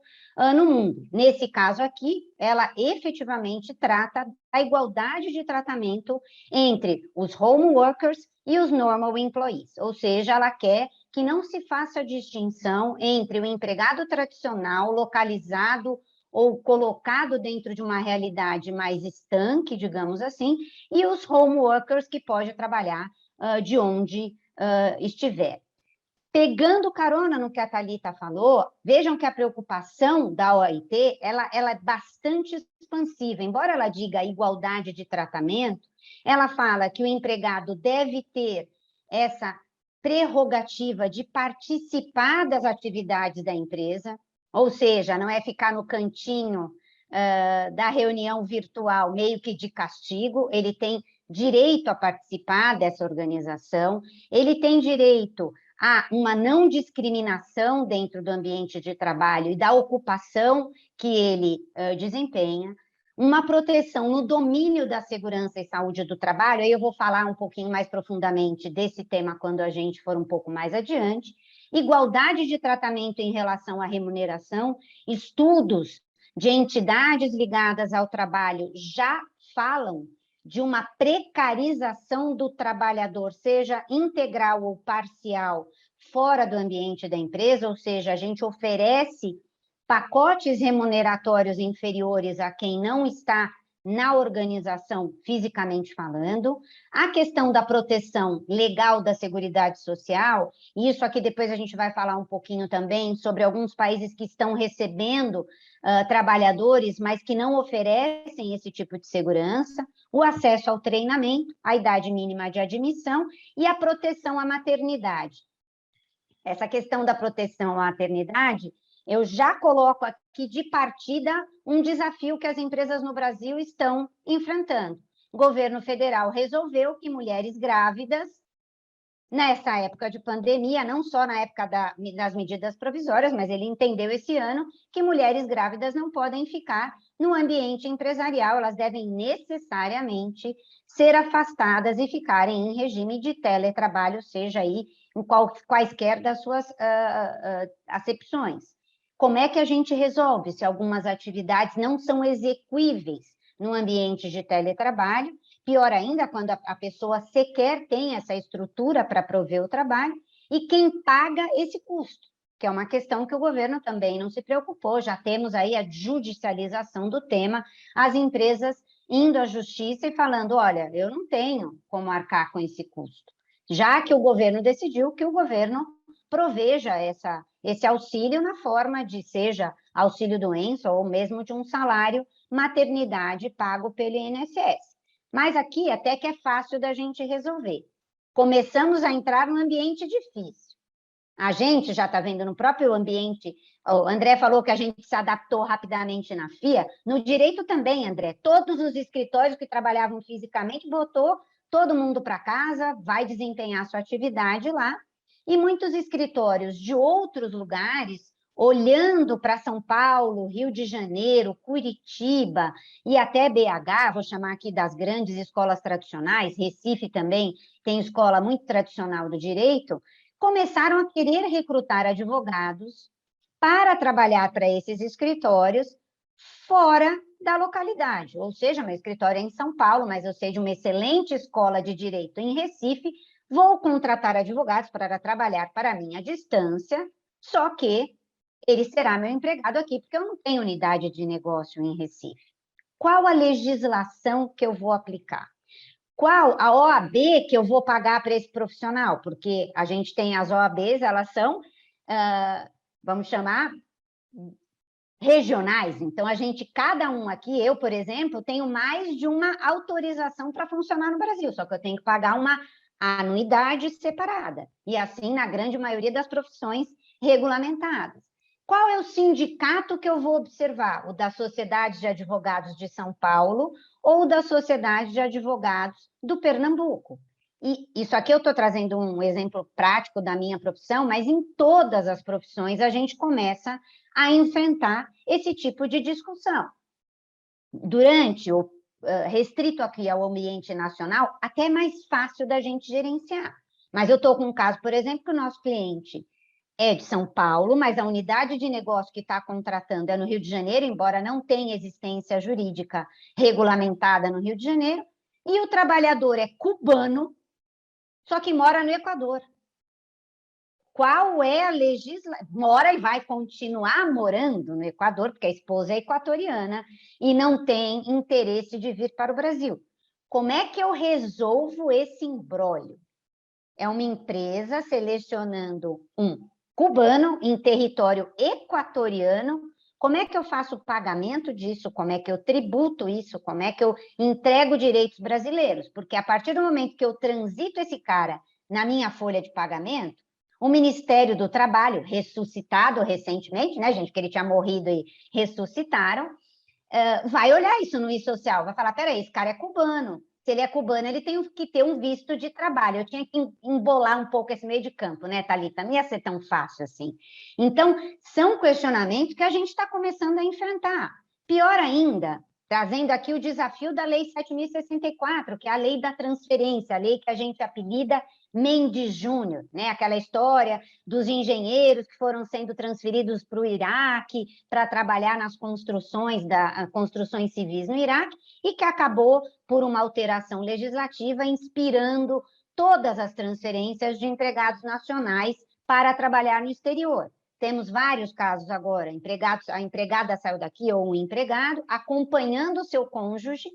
[SPEAKER 4] no mundo. Nesse caso aqui, ela efetivamente trata da igualdade de tratamento entre os home workers e os normal employees, ou seja, ela quer que não se faça distinção entre o empregado tradicional, localizado ou colocado dentro de uma realidade mais estanque, digamos assim, e os home workers que pode trabalhar de onde estiver. Pegando carona no que a Thalita falou, vejam que a preocupação da OIT ela é bastante expansiva. Embora ela diga igualdade de tratamento, ela fala que o empregado deve ter essa prerrogativa de participar das atividades da empresa, ou seja, não é ficar no cantinho da reunião virtual meio que de castigo, ele tem direito a participar dessa organização, ele tem direito a uma não discriminação dentro do ambiente de trabalho e da ocupação que ele desempenha, uma proteção no domínio da segurança e saúde do trabalho, aí eu vou falar um pouquinho mais profundamente desse tema quando a gente for um pouco mais adiante, igualdade de tratamento em relação à remuneração, estudos de entidades ligadas ao trabalho já falam de uma precarização do trabalhador, seja integral ou parcial, fora do ambiente da empresa, ou seja, a gente oferece pacotes remuneratórios inferiores a quem não está na organização, fisicamente falando, a questão da proteção legal da Seguridade Social, e isso aqui depois a gente vai falar um pouquinho também sobre alguns países que estão recebendo trabalhadores, mas que não oferecem esse tipo de segurança, o acesso ao treinamento, a idade mínima de admissão e a proteção à maternidade. Essa questão da proteção à maternidade, eu já coloco aqui de partida um desafio que as empresas no Brasil estão enfrentando. O governo federal resolveu que mulheres grávidas, nessa época de pandemia, não só na época das medidas provisórias, mas ele entendeu esse ano que mulheres grávidas não podem ficar no ambiente empresarial, elas devem necessariamente ser afastadas e ficarem em regime de teletrabalho, seja aí em quaisquer das suas acepções. Como é que a gente resolve se algumas atividades não são execuíveis no ambiente de teletrabalho? Pior ainda, quando a pessoa sequer tem essa estrutura para prover o trabalho, e quem paga esse custo, que é uma questão que o governo também não se preocupou, já temos aí a judicialização do tema, as empresas indo à justiça e falando, olha, eu não tenho como arcar com esse custo, já que o governo decidiu que o governo proveja esse auxílio na forma de, seja auxílio-doença ou mesmo de um salário maternidade pago pelo INSS. Mas aqui até que é fácil da gente resolver. Começamos a entrar num ambiente difícil. A gente já está vendo no próprio ambiente, o André falou que a gente se adaptou rapidamente na FIA, no direito também, André, todos os escritórios que trabalhavam fisicamente botou todo mundo para casa, vai desempenhar sua atividade lá, e muitos escritórios de outros lugares, olhando para São Paulo, Rio de Janeiro, Curitiba e até BH, vou chamar aqui das grandes escolas tradicionais, Recife também tem escola muito tradicional do direito, começaram a querer recrutar advogados para trabalhar para esses escritórios fora da localidade, ou seja, meu escritório é em São Paulo, mas eu sei de uma excelente escola de direito em Recife, vou contratar advogados para trabalhar para mim à distância, só que ele será meu empregado aqui, porque eu não tenho unidade de negócio em Recife. Qual a legislação que eu vou aplicar? Qual a OAB que eu vou pagar para esse profissional? Porque a gente tem as OABs, elas são, vamos chamar, regionais. Então, cada um aqui, eu, por exemplo, tenho mais de uma autorização para funcionar no Brasil, só que eu tenho que pagar uma anuidade separada. E assim, na grande maioria das profissões regulamentadas. Qual é o sindicato que eu vou observar? O da Sociedade de Advogados de São Paulo ou da Sociedade de Advogados do Pernambuco? E isso aqui eu estou trazendo um exemplo prático da minha profissão, mas em todas as profissões a gente começa a enfrentar esse tipo de discussão. Durante o restrito aqui ao ambiente nacional, até é mais fácil da gente gerenciar. Mas eu estou com um caso, por exemplo, que o nosso cliente é de São Paulo, mas a unidade de negócio que está contratando é no Rio de Janeiro, embora não tenha existência jurídica regulamentada no Rio de Janeiro, e o trabalhador é cubano, só que mora no Equador. Qual é a legislação? Mora e vai continuar morando no Equador, porque a esposa é equatoriana e não tem interesse de vir para o Brasil. Como é que eu resolvo esse imbróglio? É uma empresa selecionando um cubano em território equatoriano. Como é que eu faço o pagamento disso? Como é que eu tributo isso? Como é que eu entrego direitos brasileiros? Porque a partir do momento que eu transito esse cara na minha folha de pagamento, o Ministério do Trabalho, ressuscitado recentemente, né, gente, que ele tinha morrido e ressuscitaram, vai olhar isso no e-social, vai falar, peraí, esse cara é cubano. Se ele é cubano, ele tem que ter um visto de trabalho. Eu tinha que embolar um pouco esse meio de campo, né, Thalita? Não ia ser tão fácil assim. Então, são questionamentos que a gente está começando a enfrentar. Pior ainda, trazendo aqui o desafio da Lei 7.064, que é a lei da transferência, a lei que a gente apelida Mendes Júnior, né? Aquela história dos engenheiros que foram sendo transferidos para o Iraque para trabalhar nas construções civis no Iraque e que acabou, por uma alteração legislativa, inspirando todas as transferências de empregados nacionais para trabalhar no exterior. temos vários casos agora, a empregada saiu daqui, ou um empregado, acompanhando o seu cônjuge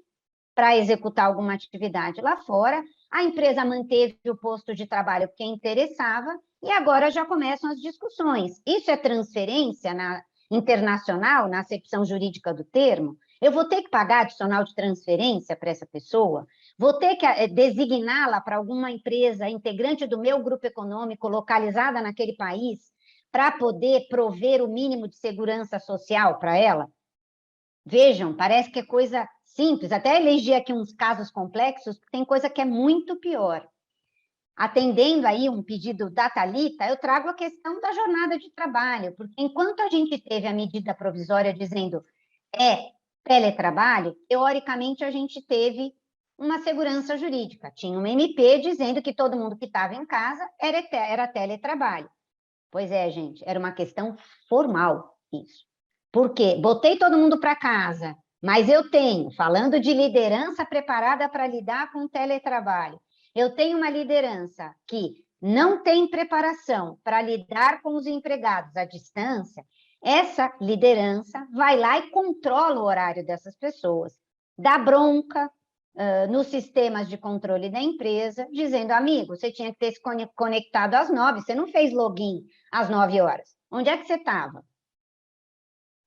[SPEAKER 4] para executar alguma atividade lá fora, a empresa manteve o posto de trabalho porque interessava, e agora já começam as discussões. Isso é transferência internacional, na acepção jurídica do termo? Eu vou ter que pagar adicional de transferência para essa pessoa? Vou ter que designá-la para alguma empresa integrante do meu grupo econômico localizada naquele país para poder prover o mínimo de segurança social para ela? Vejam, parece que é coisa simples. Até elegi aqui uns casos complexos, tem coisa que é muito pior. Atendendo aí um pedido da Thalita, eu trago a questão da jornada de trabalho, porque enquanto a gente teve a medida provisória dizendo teletrabalho, teoricamente a gente teve uma segurança jurídica. Tinha uma MP dizendo que todo mundo que estava em casa era teletrabalho. Pois é, gente, era uma questão formal isso. Por quê? Botei todo mundo para casa, mas eu tenho, falando de liderança preparada para lidar com o teletrabalho, eu tenho uma liderança que não tem preparação para lidar com os empregados à distância, essa liderança vai lá e controla o horário dessas pessoas, dá bronca nos sistemas de controle da empresa, dizendo, amigo, você tinha que ter se conectado às 9, você não fez login às 9 horas. Onde é que você estava?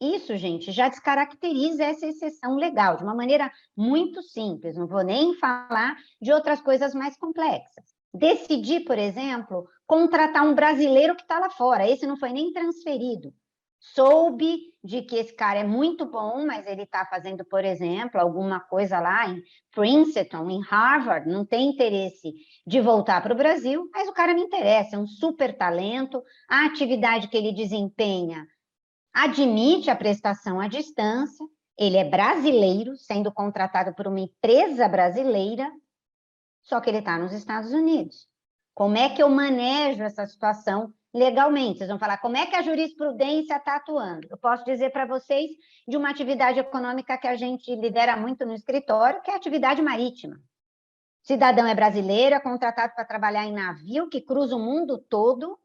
[SPEAKER 4] Isso, gente, já descaracteriza essa exceção legal, de uma maneira muito simples, não vou nem falar de outras coisas mais complexas. Decidi, por exemplo, contratar um brasileiro que está lá fora, esse não foi nem transferido. Soube de que esse cara é muito bom, mas ele está fazendo, por exemplo, alguma coisa lá em Princeton, em Harvard, não tem interesse de voltar para o Brasil, mas o cara me interessa, é um super talento, a atividade que ele desempenha admite a prestação à distância, ele é brasileiro, sendo contratado por uma empresa brasileira, só que ele está nos Estados Unidos. Como é que eu manejo essa situação legalmente? Vocês vão falar, como é que a jurisprudência está atuando? Eu posso dizer para vocês de uma atividade econômica que a gente lidera muito no escritório, que é a atividade marítima. O cidadão é brasileiro, é contratado para trabalhar em navio que cruza o mundo todo,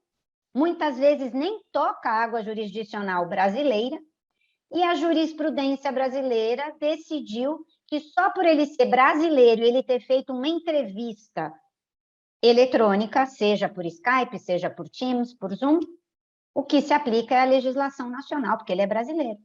[SPEAKER 4] muitas vezes nem toca a água jurisdicional brasileira, e a jurisprudência brasileira decidiu que só por ele ser brasileiro, ele ter feito uma entrevista eletrônica, seja por Skype, seja por Teams, por Zoom, o que se aplica é a legislação nacional, porque ele é brasileiro.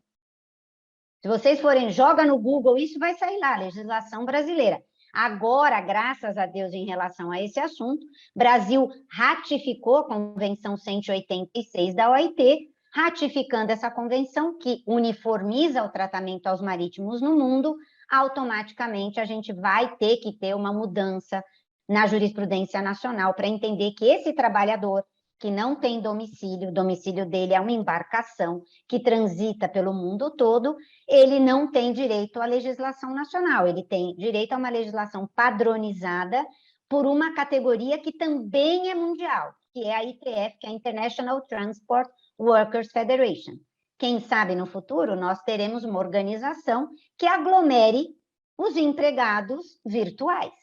[SPEAKER 4] Se vocês forem, joga no Google, isso vai sair lá, legislação brasileira. Agora, graças a Deus, em relação a esse assunto, Brasil ratificou a Convenção 186 da OIT, ratificando essa convenção que uniformiza o tratamento aos marítimos no mundo, automaticamente a gente vai ter que ter uma mudança na jurisprudência nacional para entender que esse trabalhador que não tem domicílio, o domicílio dele é uma embarcação que transita pelo mundo todo, ele não tem direito à legislação nacional, ele tem direito a uma legislação padronizada por uma categoria que também é mundial, que é a ITF, que é a International Transport Workers Federation. Quem sabe no futuro nós teremos uma organização que aglomere os empregados virtuais,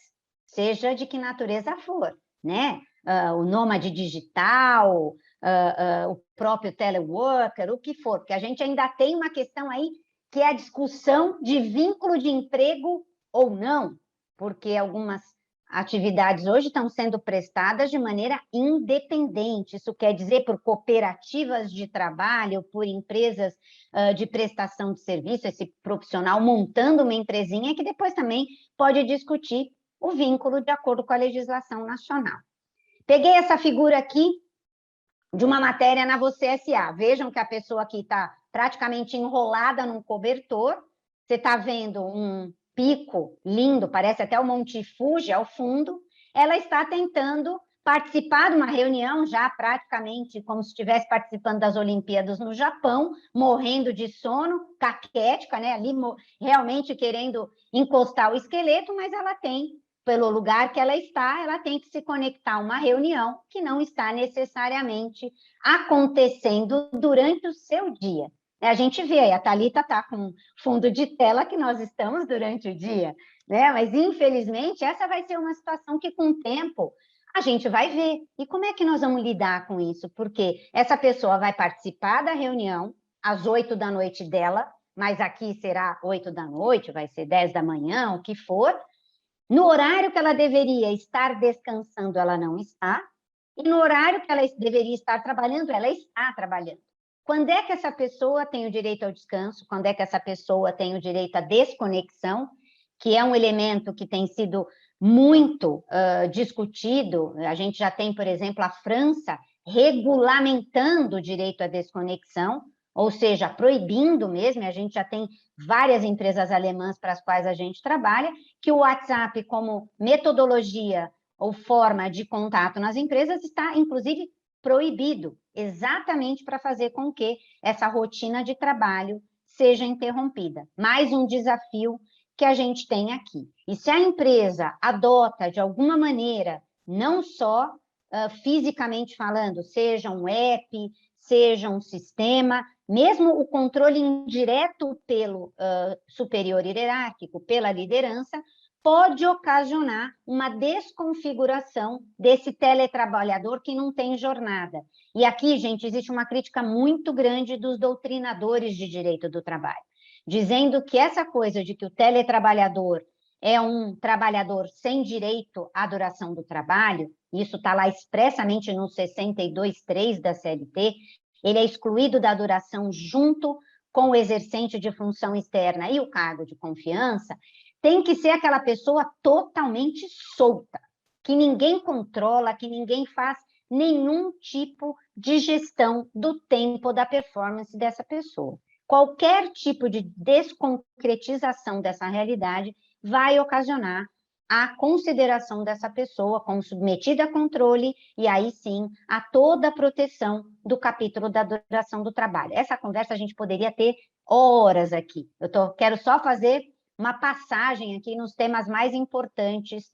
[SPEAKER 4] seja de que natureza for, né? O nômade digital, o próprio teleworker, o que for, porque a gente ainda tem uma questão aí que é a discussão de vínculo de emprego ou não, porque algumas atividades hoje estão sendo prestadas de maneira independente, isso quer dizer por cooperativas de trabalho, por empresas de prestação de serviço, esse profissional montando uma empresinha que depois também pode discutir o vínculo de acordo com a legislação nacional. Peguei essa figura aqui de uma matéria na Você S.A. Vejam que a pessoa aqui está praticamente enrolada num cobertor. Você está vendo um pico lindo, parece até o Monte Fuji ao fundo. Ela está tentando participar de uma reunião, já praticamente como se estivesse participando das Olimpíadas no Japão, morrendo de sono, caquética, né? Ali realmente querendo encostar o esqueleto, mas ela tem, pelo lugar que ela tem que se conectar a uma reunião que não está necessariamente acontecendo durante o seu dia. A gente vê aí, a Thalita está com fundo de tela que nós estamos durante o dia, né? Mas, infelizmente, essa vai ser uma situação que, com o tempo, A gente vai ver. E como é que nós vamos lidar com isso? Porque essa pessoa vai participar da reunião às 8 da noite dela, mas aqui será 8 da noite, vai ser 10 da manhã, o que for. No horário que ela deveria estar descansando, ela não está. E no horário que ela deveria estar trabalhando, ela está trabalhando. Quando é que essa pessoa tem o direito ao descanso? Quando é que essa pessoa tem o direito à desconexão? Que é um elemento que tem sido muito discutido. A gente já tem, por exemplo, a França regulamentando o direito à desconexão, ou seja, proibindo mesmo, a gente já tem várias empresas alemãs para as quais a gente trabalha, que o WhatsApp, como metodologia ou forma de contato nas empresas, está, inclusive, proibido, exatamente para fazer com que essa rotina de trabalho seja interrompida. Mais um desafio que a gente tem aqui. E se a empresa adota, de alguma maneira, não só fisicamente falando, seja um app, seja um sistema, mesmo o controle indireto pelo superior hierárquico, pela liderança, pode ocasionar uma desconfiguração desse teletrabalhador que não tem jornada. E aqui, gente, existe uma crítica muito grande dos doutrinadores de direito do trabalho, dizendo que essa coisa de que o teletrabalhador é um trabalhador sem direito à duração do trabalho, isso está lá expressamente no 62.3 da CLT, ele é excluído da duração junto com o exercente de função externa e o cargo de confiança, tem que ser aquela pessoa totalmente solta, que ninguém controla, que ninguém faz nenhum tipo de gestão do tempo da performance dessa pessoa. Qualquer tipo de desconcretização dessa realidade vai ocasionar a consideração dessa pessoa como submetida a controle e aí sim a toda a proteção do capítulo da duração do trabalho. Essa conversa a gente poderia ter horas aqui. Quero só fazer uma passagem aqui nos temas mais importantes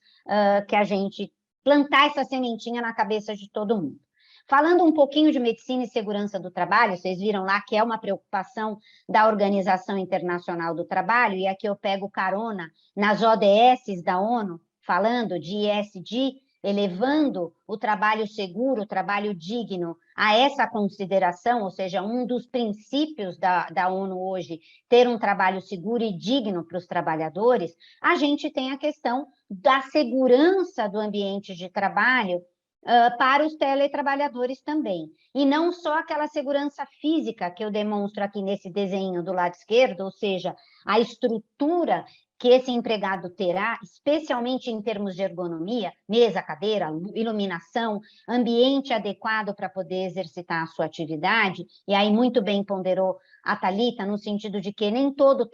[SPEAKER 4] que a gente plantar essa sementinha na cabeça de todo mundo. Falando um pouquinho de medicina e segurança do trabalho, vocês viram lá que é uma preocupação da Organização Internacional do Trabalho, e aqui eu pego carona nas ODS da ONU, falando de ESG, elevando o trabalho seguro, o trabalho digno a essa consideração, ou seja, um dos princípios da ONU hoje, ter um trabalho seguro e digno para os trabalhadores, a gente tem a questão da segurança do ambiente de trabalho para os teletrabalhadores também. E não só aquela segurança física que eu demonstro aqui nesse desenho do lado esquerdo, ou seja, a estrutura que esse empregado terá, especialmente em termos de ergonomia, mesa, cadeira, iluminação, ambiente adequado para poder exercitar a sua atividade, e aí muito bem ponderou a Thalita, no sentido de que nem todo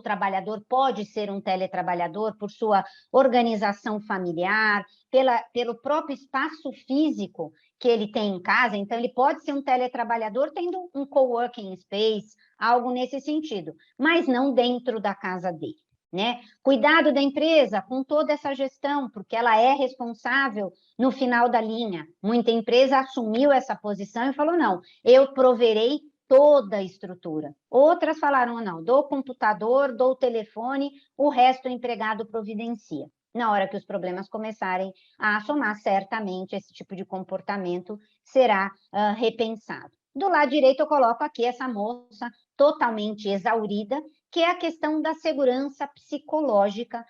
[SPEAKER 4] trabalhador pode ser um teletrabalhador por sua organização familiar, pelo próprio espaço físico que ele tem em casa, então ele pode ser um teletrabalhador tendo um coworking space, algo nesse sentido, mas não dentro da casa dele, né? Cuidado da empresa com toda essa gestão, porque ela é responsável no final da linha. Muita empresa assumiu essa posição e falou, não, eu proverei toda a estrutura. Outras falaram, não, dou computador, dou telefone, o resto o empregado providencia. Na hora que os problemas começarem a assomar, certamente esse tipo de comportamento será repensado. Do lado direito, eu coloco aqui essa moça totalmente exaurida, que é a questão da segurança psicológica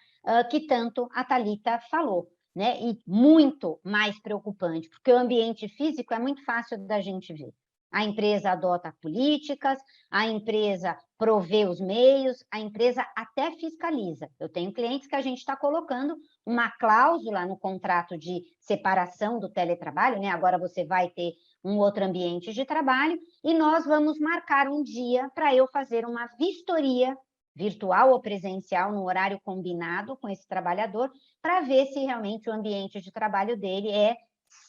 [SPEAKER 4] que tanto a Thalita falou, né? E muito mais preocupante, porque o ambiente físico é muito fácil da gente ver. A empresa adota políticas, a empresa provê os meios, a empresa até fiscaliza. Eu tenho clientes que a gente está colocando uma cláusula no contrato de separação do teletrabalho, né? Agora você vai ter um outro ambiente de trabalho e nós vamos marcar um dia para eu fazer uma vistoria virtual ou presencial no horário combinado com esse trabalhador para ver se realmente o ambiente de trabalho dele é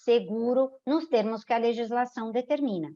[SPEAKER 4] seguro nos termos que a legislação determina.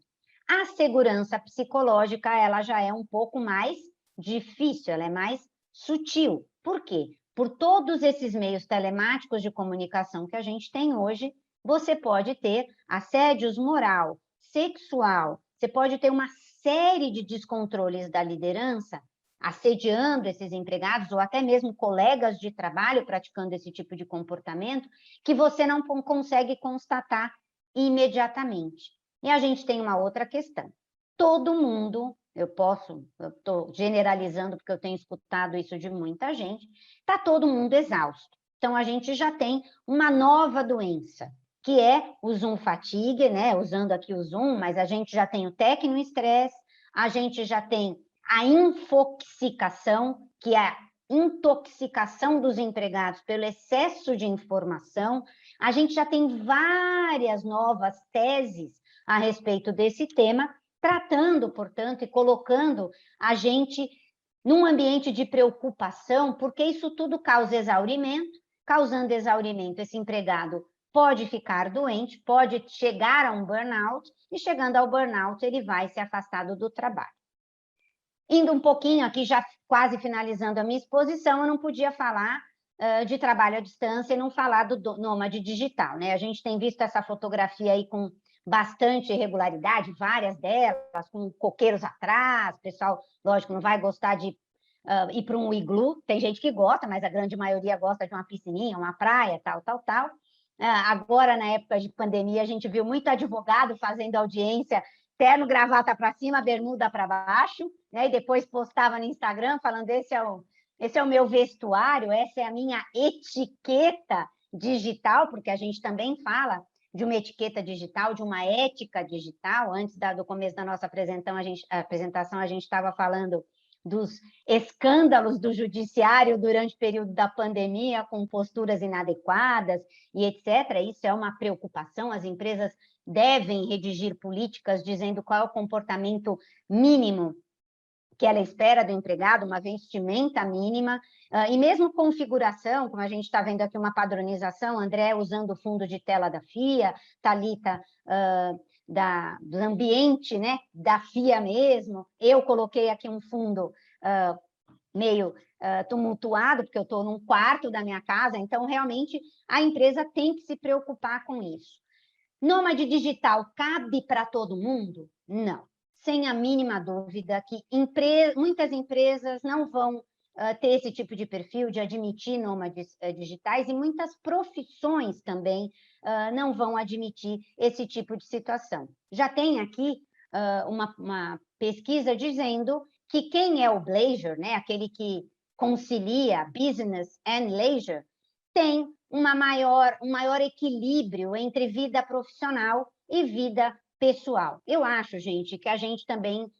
[SPEAKER 4] A segurança psicológica, ela já é um pouco mais difícil, ela é mais sutil. Por quê? Por todos esses meios telemáticos de comunicação que a gente tem hoje, você pode ter assédios moral, sexual, você pode ter uma série de descontroles da liderança assediando esses empregados, ou até mesmo colegas de trabalho praticando esse tipo de comportamento, que você não consegue constatar imediatamente. E a gente tem uma outra questão. Todo mundo, eu estou generalizando porque eu tenho escutado isso de muita gente, está todo mundo exausto. Então, a gente já tem uma nova doença, que é o Zoom fatigue, né? Usando aqui o Zoom, mas a gente já tem o tecnoestresse, a gente já tem a infoxicação, que é a intoxicação dos empregados pelo excesso de informação. A gente já tem várias novas teses a respeito desse tema, tratando, portanto, e colocando a gente num ambiente de preocupação, porque isso tudo causa exaurimento. Causando exaurimento, esse empregado pode ficar doente, pode chegar a um burnout, e chegando ao burnout, ele vai ser afastado do trabalho. Indo um pouquinho aqui, já quase finalizando a minha exposição, eu não podia falar de trabalho à distância e não falar do nômade digital, né? A gente tem visto essa fotografia aí com bastante irregularidade, várias delas, com coqueiros atrás, o pessoal, lógico, não vai gostar de ir para um iglu, tem gente que gosta, mas a grande maioria gosta de uma piscininha, uma praia, tal. Agora, na época de pandemia, a gente viu muito advogado fazendo audiência, terno, gravata para cima, bermuda para baixo, né? E depois postava no Instagram falando, esse é o meu vestuário, essa é a minha etiqueta digital, porque a gente também fala de uma etiqueta digital, de uma ética digital. Antes do começo da nossa apresentação, a gente estava falando dos escândalos do judiciário durante o período da pandemia, com posturas inadequadas e etc. Isso é uma preocupação, as empresas devem redigir políticas dizendo qual é o comportamento mínimo que ela espera do empregado, uma vestimenta mínima, e mesmo configuração, como a gente está vendo aqui uma padronização, André usando o fundo de tela da FIA, Thalita do ambiente, né, da FIA mesmo. Eu coloquei aqui um fundo meio tumultuado, porque eu estou num quarto da minha casa, então realmente a empresa tem que se preocupar com isso. Nômade digital cabe para todo mundo? Não. Sem a mínima dúvida que muitas empresas não vão ter esse tipo de perfil de admitir nômades digitais, e muitas profissões também não vão admitir esse tipo de situação. Já tem aqui uma pesquisa dizendo que quem é o Blazer, né, aquele que concilia business and leisure, tem um maior equilíbrio entre vida profissional e vida pessoal. Eu acho, gente, que a gente também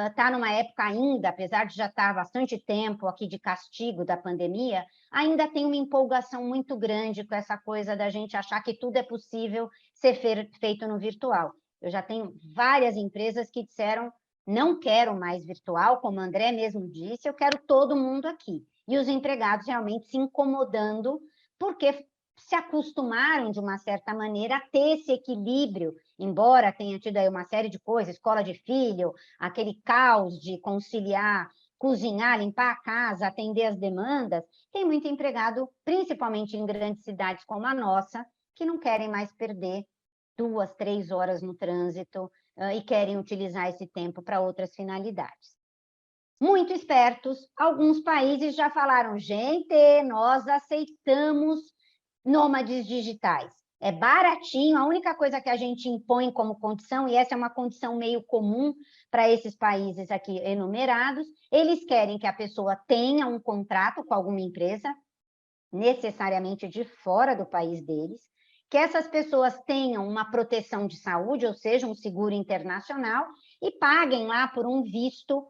[SPEAKER 4] está numa época ainda, apesar de já estar há bastante tempo aqui de castigo da pandemia, ainda tem uma empolgação muito grande com essa coisa da gente achar que tudo é possível ser feito no virtual. Eu já tenho várias empresas que disseram, não quero mais virtual, como o André mesmo disse, eu quero todo mundo aqui. E os empregados realmente se incomodando, porque se acostumaram, de uma certa maneira, a ter esse equilíbrio, embora tenha tido aí uma série de coisas, escola de filho, aquele caos de conciliar, cozinhar, limpar a casa, atender as demandas. Tem muito empregado, principalmente em grandes cidades como a nossa, que não querem mais perder 2, 3 horas no trânsito e querem utilizar esse tempo para outras finalidades. Muito espertos, alguns países já falaram, gente, nós aceitamos nômades digitais. É baratinho, a única coisa que a gente impõe como condição, e essa é uma condição meio comum para esses países aqui enumerados, eles querem que a pessoa tenha um contrato com alguma empresa, necessariamente de fora do país deles, que essas pessoas tenham uma proteção de saúde, ou seja, um seguro internacional, e paguem lá por um visto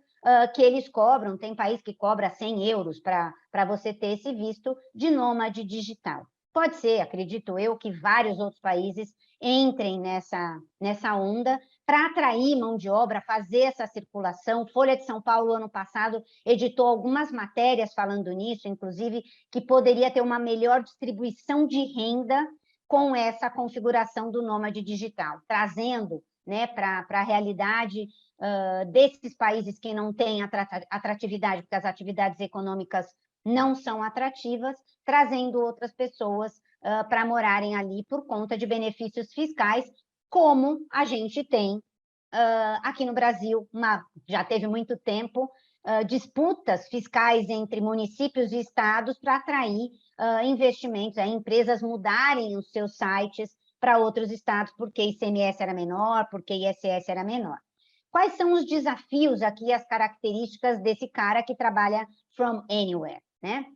[SPEAKER 4] que eles cobram. Tem país que cobra 100 euros para você ter esse visto de nômade digital. Pode ser, acredito eu, que vários outros países entrem nessa onda para atrair mão de obra, fazer essa circulação. Folha de São Paulo, ano passado, editou algumas matérias falando nisso, inclusive que poderia ter uma melhor distribuição de renda com essa configuração do nômade digital, trazendo, né, para a realidade desses países que não têm atratividade, porque as atividades econômicas não são atrativas, trazendo outras pessoas para morarem ali por conta de benefícios fiscais, como a gente tem aqui no Brasil, já teve muito tempo, disputas fiscais entre municípios e estados para atrair investimentos, empresas mudarem os seus sites para outros estados, porque ICMS era menor, porque ISS era menor. Quais são os desafios aqui, as características desse cara que trabalha from anywhere, né?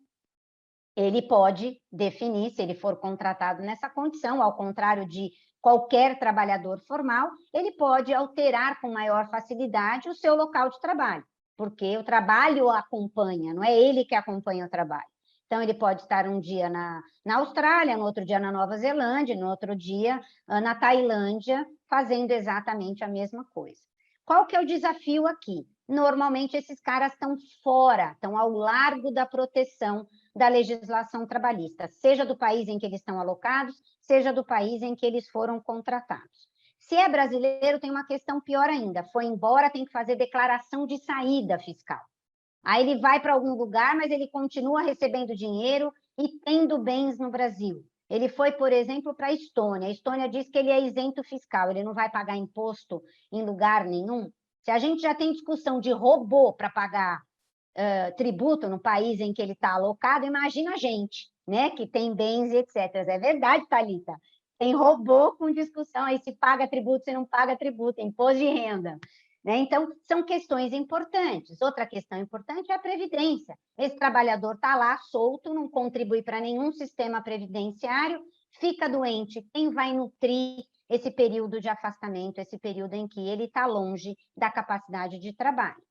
[SPEAKER 4] Ele pode definir, se ele for contratado nessa condição, ao contrário de qualquer trabalhador formal, ele pode alterar com maior facilidade o seu local de trabalho, porque o trabalho o acompanha, não é ele que acompanha o trabalho. Então, ele pode estar um dia na Austrália, no outro dia na Nova Zelândia, no outro dia na Tailândia, fazendo exatamente a mesma coisa. Qual que é o desafio aqui? Normalmente, esses caras estão fora, estão ao largo da proteção da legislação trabalhista, seja do país em que eles estão alocados, seja do país em que eles foram contratados. Se é brasileiro, tem uma questão pior ainda. Foi embora, tem que fazer declaração de saída fiscal. Aí ele vai para algum lugar, mas ele continua recebendo dinheiro e tendo bens no Brasil. Ele foi, por exemplo, para a Estônia. A Estônia diz que ele é isento fiscal, ele não vai pagar imposto em lugar nenhum. Se a gente já tem discussão de robô para pagar tributo no país em que ele está alocado, imagina a gente, né, que tem bens e etc. É verdade, Thalita. Tem robô com discussão aí se paga tributo, se não paga tributo, imposto de renda. Né? Então, são questões importantes. Outra questão importante é a previdência. Esse trabalhador está lá solto, não contribui para nenhum sistema previdenciário, fica doente. Quem vai nutrir esse período de afastamento, esse período em que ele está longe da capacidade de trabalho?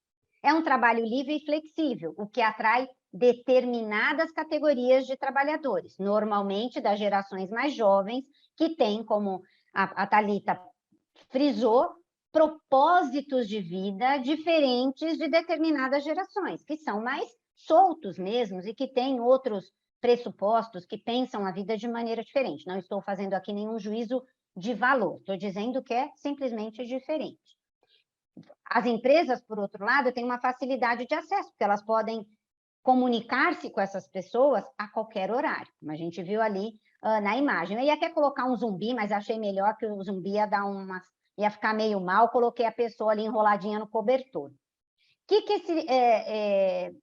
[SPEAKER 4] É um trabalho livre e flexível, o que atrai determinadas categorias de trabalhadores, normalmente das gerações mais jovens, que têm, como a Thalita frisou, propósitos de vida diferentes de determinadas gerações, que são mais soltos mesmos e que têm outros pressupostos, que pensam a vida de maneira diferente. Não estou fazendo aqui nenhum juízo de valor, estou dizendo que é simplesmente diferente. As empresas, por outro lado, têm uma facilidade de acesso, porque elas podem comunicar-se com essas pessoas a qualquer horário, como a gente viu ali na imagem. Eu ia até colocar um zumbi, mas achei melhor que o zumbi ia ficar meio mal, coloquei a pessoa ali enroladinha no cobertor. O que esse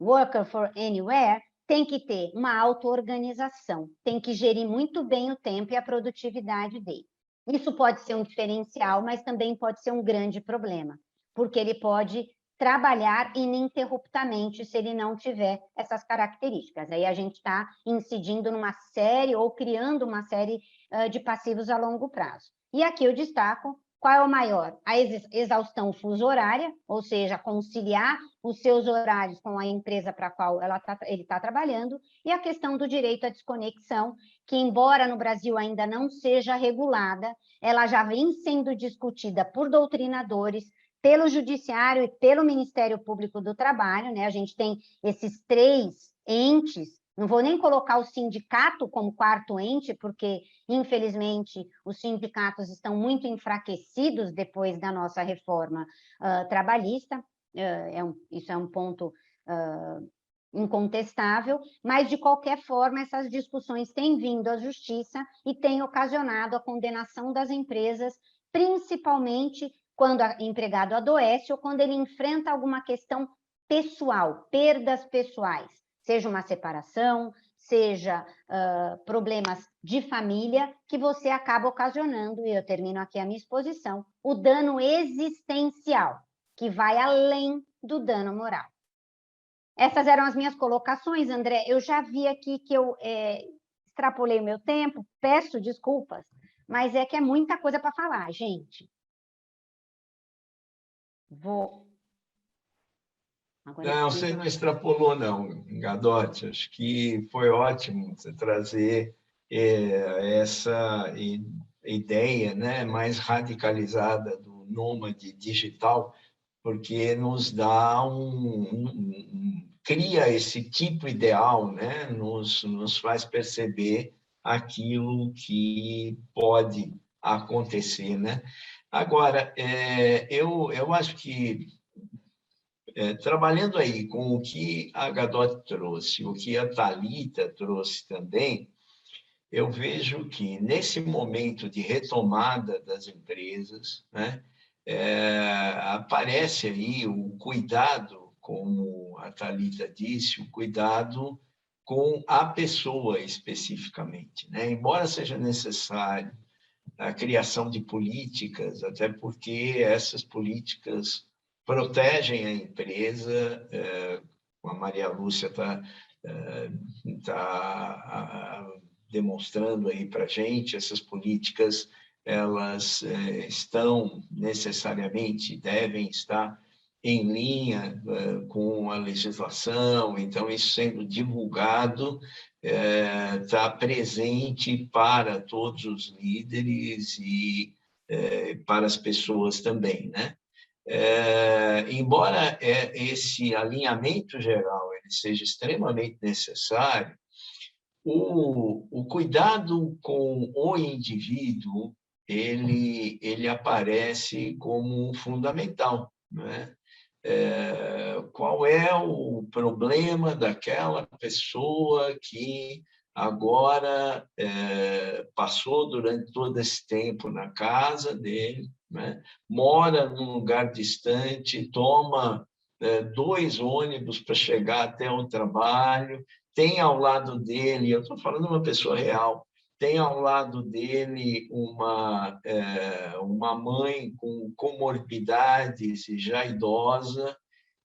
[SPEAKER 4] Worker for Anywhere tem que ter? Uma auto-organização, tem que gerir muito bem o tempo e a produtividade dele. Isso pode ser um diferencial, mas também pode ser um grande problema, porque ele pode trabalhar ininterruptamente se ele não tiver essas características. Aí a gente está incidindo numa série ou criando uma série de passivos a longo prazo. E aqui eu destaco qual é o maior? A exaustão fuso horária, ou seja, conciliar os seus horários com a empresa para a qual ele está trabalhando, e a questão do direito à desconexão, que embora no Brasil ainda não seja regulada, ela já vem sendo discutida por doutrinadores, pelo Judiciário e pelo Ministério Público do Trabalho, né? A gente tem esses 3 entes, não vou nem colocar o sindicato como quarto ente, porque, infelizmente, os sindicatos estão muito enfraquecidos depois da nossa reforma trabalhista, isso é um ponto incontestável, mas, de qualquer forma, essas discussões têm vindo à Justiça e têm ocasionado a condenação das empresas, principalmente quando o empregado adoece ou quando ele enfrenta alguma questão pessoal, perdas pessoais, seja uma separação, seja problemas de família, que você acaba ocasionando, e eu termino aqui a minha exposição, o dano existencial, que vai além do dano moral. Essas eram as minhas colocações, André. Eu já vi aqui que eu extrapolei o meu tempo, peço desculpas, mas é que é muita coisa para falar, gente.
[SPEAKER 1] Não, você não extrapolou, não, Gadotti. Acho que foi ótimo você trazer essa ideia, né, mais radicalizada do nômade digital, porque nos dá cria esse tipo ideal, né, nos faz perceber aquilo que pode acontecer, né? Agora, eu acho que trabalhando aí com o que a Gadotti trouxe, o que a Thalita trouxe também, eu vejo que, nesse momento de retomada das empresas, né, aparece aí o cuidado como a Thalita disse, o cuidado com a pessoa especificamente, né? Embora seja necessário a criação de políticas, até porque essas políticas protegem a empresa, a Maria Lúcia está demonstrando aí para a gente, essas políticas, elas estão necessariamente, devem estar em linha com a legislação, então isso sendo divulgado está presente para todos os líderes e para as pessoas também, né? Embora esse alinhamento geral ele seja extremamente necessário, o cuidado com o indivíduo ele aparece como fundamental, né? Qual é o problema daquela pessoa que agora passou durante todo esse tempo na casa dele, né? Mora num lugar distante, toma 2 ônibus para chegar até o trabalho, tem ao lado dele, eu estou falando de uma pessoa real, tem ao lado dele uma mãe com comorbidades e já idosa,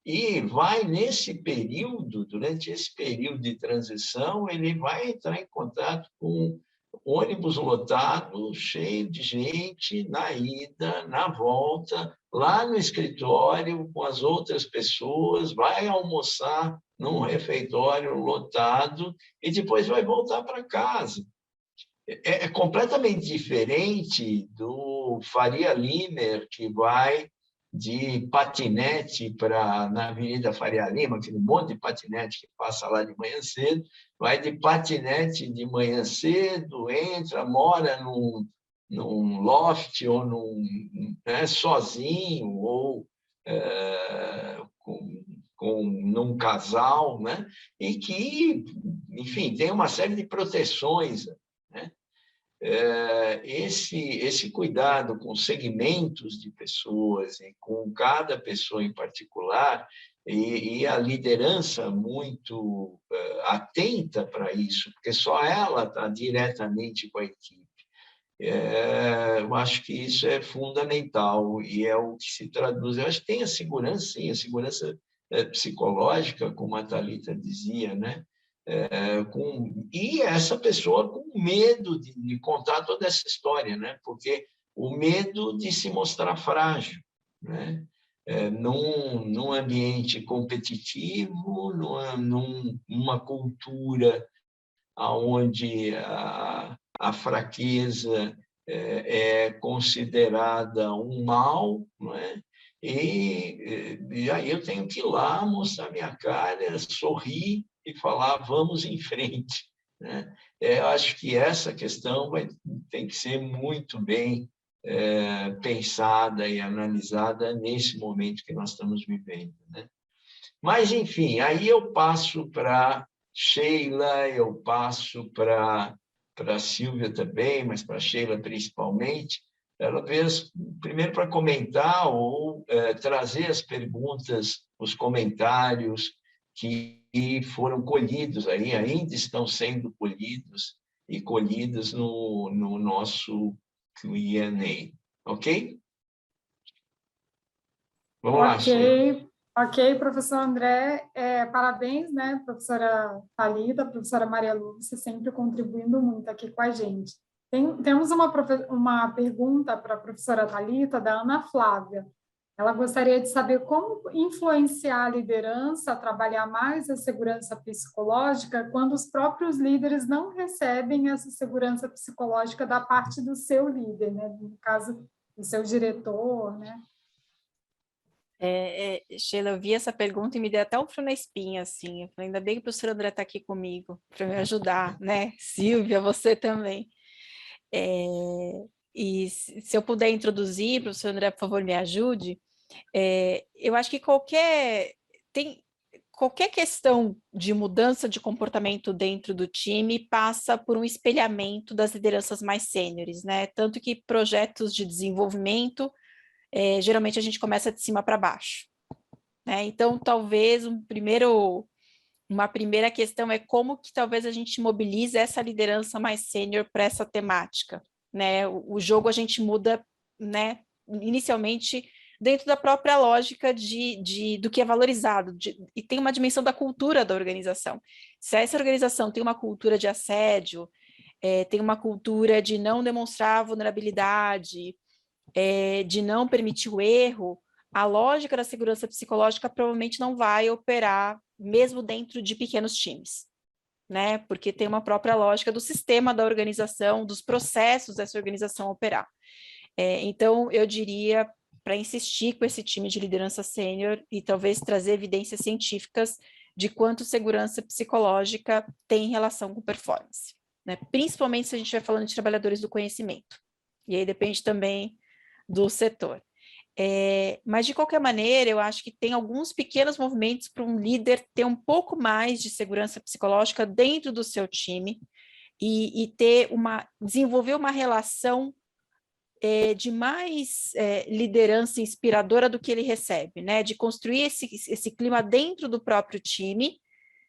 [SPEAKER 1] e vai nesse período, durante esse período de transição, ele vai entrar em contato com ônibus lotado, cheio de gente, na ida, na volta, lá no escritório, com as outras pessoas, vai almoçar num refeitório lotado e depois vai voltar para casa. É completamente diferente do Faria Limer, que vai de patinete na Avenida Faria Lima, aquele monte de patinete que passa lá de manhã cedo, vai de patinete de manhã cedo, entra, mora num loft ou sozinho ou num casal, né? E que, enfim, tem uma série de proteções, né? Esse cuidado com segmentos de pessoas e com cada pessoa em particular e a liderança muito atenta para isso, porque só ela está diretamente com a equipe. Eu acho que isso é fundamental e é o que se traduz. Eu acho que tem a segurança, sim, a segurança psicológica, como a Thalita dizia, né? E essa pessoa com medo de contar toda essa história, né? Porque o medo de se mostrar frágil, né? Num ambiente competitivo, numa cultura onde a fraqueza é considerada um mal, não é? E aí eu tenho que ir lá mostrar minha cara, sorrir e falar, vamos em frente, né? Eu acho que essa questão tem que ser muito bem pensada e analisada nesse momento que nós estamos vivendo, né? Mas, enfim, aí eu passo para Sheila, eu passo para Silvia também, mas para Sheila principalmente, talvez primeiro para comentar ou trazer as perguntas, os comentários que foram colhidos aí, ainda estão sendo colhidos e colhidos no nosso Q&A, ok? Vamos lá, Sheila.
[SPEAKER 5] Ok, professor André, parabéns, né, professora Thalita, professora Maria Lúcia, sempre contribuindo muito aqui com a gente. Temos uma pergunta para a professora Thalita, da Ana Flávia. Ela gostaria de saber como influenciar a liderança a trabalhar mais a segurança psicológica quando os próprios líderes não recebem essa segurança psicológica da parte do seu líder, né, no caso, do seu diretor, né?
[SPEAKER 3] Sheila, eu vi essa pergunta e me deu até um frio na espinha, assim. Eu falei, ainda bem que o professor André está aqui comigo para me ajudar, né? Silvia, você também. E se eu puder introduzir, professor André, por favor, me ajude. Eu acho que qualquer questão de mudança de comportamento dentro do time passa por um espelhamento das lideranças mais sêniores, né? Tanto que projetos de desenvolvimento geralmente a gente começa de cima para baixo, né? Então, talvez uma primeira questão é como que talvez a gente mobilize essa liderança mais sênior para essa temática, né? O jogo a gente muda, né, inicialmente dentro da própria lógica do que é valorizado, e tem uma dimensão da cultura da organização. Se essa organização tem uma cultura de assédio, tem uma cultura de não demonstrar vulnerabilidade, de não permitir o erro, a lógica da segurança psicológica provavelmente não vai operar mesmo dentro de pequenos times, né? Porque tem uma própria lógica do sistema da organização, dos processos dessa organização operar. Então, eu diria, para insistir com esse time de liderança sênior e talvez trazer evidências científicas de quanto segurança psicológica tem relação com performance, né? Principalmente se a gente estiver falando de trabalhadores do conhecimento. E aí depende também do setor. Mas, de qualquer maneira, eu acho que tem alguns pequenos movimentos para um líder ter um pouco mais de segurança psicológica dentro do seu time e desenvolver uma relação de mais liderança inspiradora do que ele recebe, né? De construir esse clima dentro do próprio time.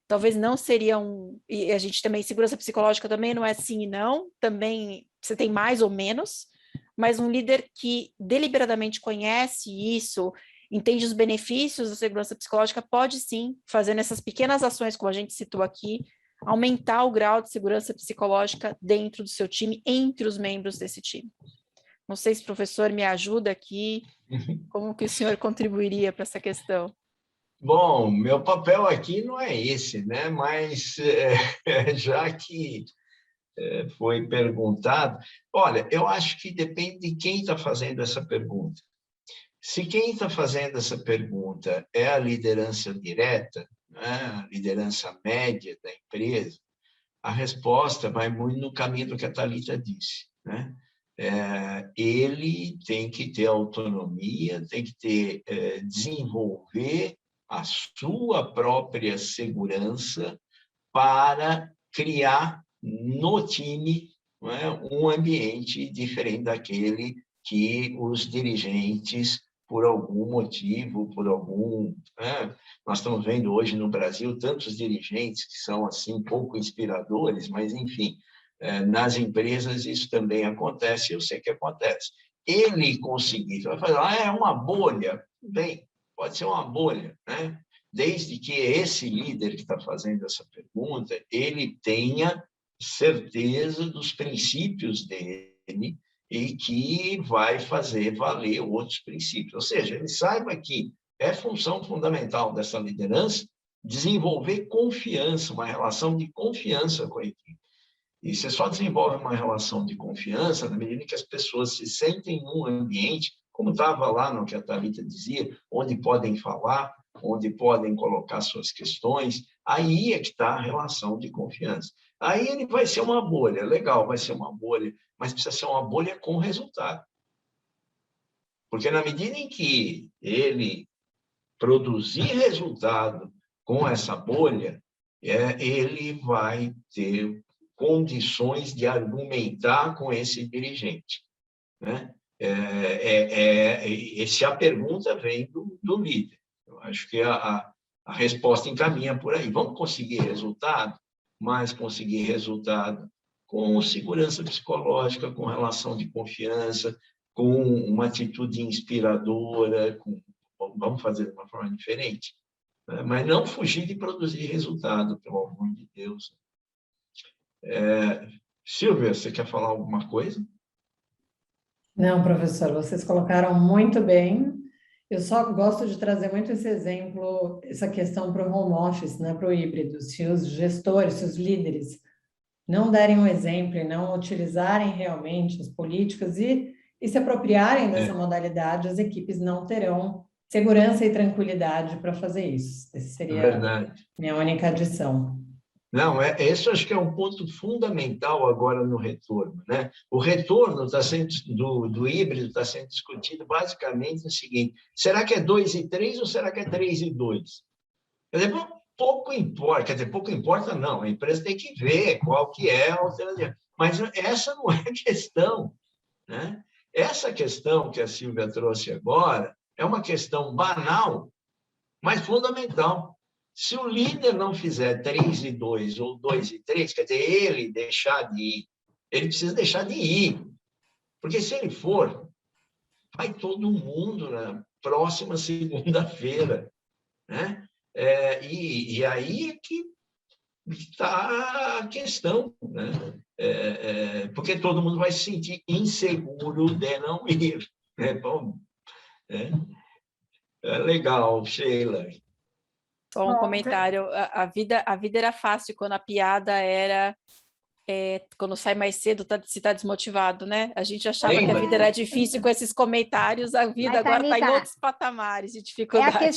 [SPEAKER 3] Talvez não seria e a gente também, segurança psicológica também não é sim e não, também você tem mais ou menos, mas um líder que deliberadamente conhece isso, entende os benefícios da segurança psicológica, pode sim, fazendo essas pequenas ações, como a gente citou aqui, aumentar o grau de segurança psicológica dentro do seu time, entre os membros desse time. Não sei se o professor me ajuda aqui, como que o senhor contribuiria para essa questão?
[SPEAKER 1] Bom, meu papel aqui não é esse, né? Mas já que foi perguntado, olha, eu acho que depende de quem está fazendo essa pergunta. Se quem está fazendo essa pergunta é a liderança direta, né? A liderança média da empresa, a resposta vai muito no caminho do que a Thalita disse, né? Ele tem que ter autonomia, tem que desenvolver a sua própria segurança para criar no time, não é, um ambiente diferente daquele que os dirigentes, por algum motivo, nós estamos vendo hoje no Brasil tantos dirigentes que são assim pouco inspiradores, mas enfim, nas empresas isso também acontece, eu sei que acontece. Ele conseguir, vai falar, é uma bolha, bem, pode ser uma bolha, né? Desde que esse líder que está fazendo essa pergunta, ele tenha certeza dos princípios dele e que vai fazer valer outros princípios. Ou seja, ele saiba que é função fundamental dessa liderança desenvolver confiança, uma relação de confiança com a equipe. E você só desenvolve uma relação de confiança na medida que as pessoas se sentem num ambiente, como estava lá no que a Thalita dizia, onde podem falar, onde podem colocar suas questões, aí é que está a relação de confiança. Aí ele vai ser uma bolha, legal, vai ser uma bolha, mas precisa ser uma bolha com resultado. Porque na medida em que ele produzir resultado com essa bolha, ele vai ter condições de argumentar com esse dirigente, né? Se a pergunta vem do líder. Eu acho que a resposta encaminha por aí. Vamos conseguir resultado, mas conseguir resultado com segurança psicológica, com relação de confiança, com uma atitude inspiradora, vamos fazer de uma forma diferente, né? Mas não fugir de produzir resultado, pelo amor de Deus. Silvia, você quer falar alguma coisa?
[SPEAKER 6] Não, professor, vocês colocaram muito bem. Eu só gosto de trazer muito esse exemplo, essa questão para o home office, né, para o híbrido. Se os gestores, se os líderes não derem um exemplo e não utilizarem realmente as políticas e se apropriarem dessa modalidade, as equipes não terão segurança e tranquilidade para fazer isso. Essa seria a minha única adição.
[SPEAKER 1] Não, esse acho que é um ponto fundamental agora no retorno, né? O retorno do híbrido está sendo discutido basicamente no seguinte: será que é 2 e 3 ou será que é 3 e 2? Quer dizer, pouco importa não, a empresa tem que ver qual que é a alternativa. Mas essa não é a questão, né? Essa questão que a Silvia trouxe agora é uma questão banal mas fundamental. Se o líder não fizer 3 e 2 ou 2 e 3, quer dizer, ele deixar de ir, ele precisa deixar de ir. Porque se ele for, vai todo mundo na próxima segunda-feira, né? E aí é que está a questão, né? Porque todo mundo vai se sentir inseguro de não ir. Né? Bom, legal, Sheila.
[SPEAKER 3] Só um comentário, a vida era fácil quando a piada era quando sai mais cedo, se está desmotivado, né? A gente achava que a vida era difícil com esses comentários, a vida agora está em outros patamares de dificuldade.
[SPEAKER 4] É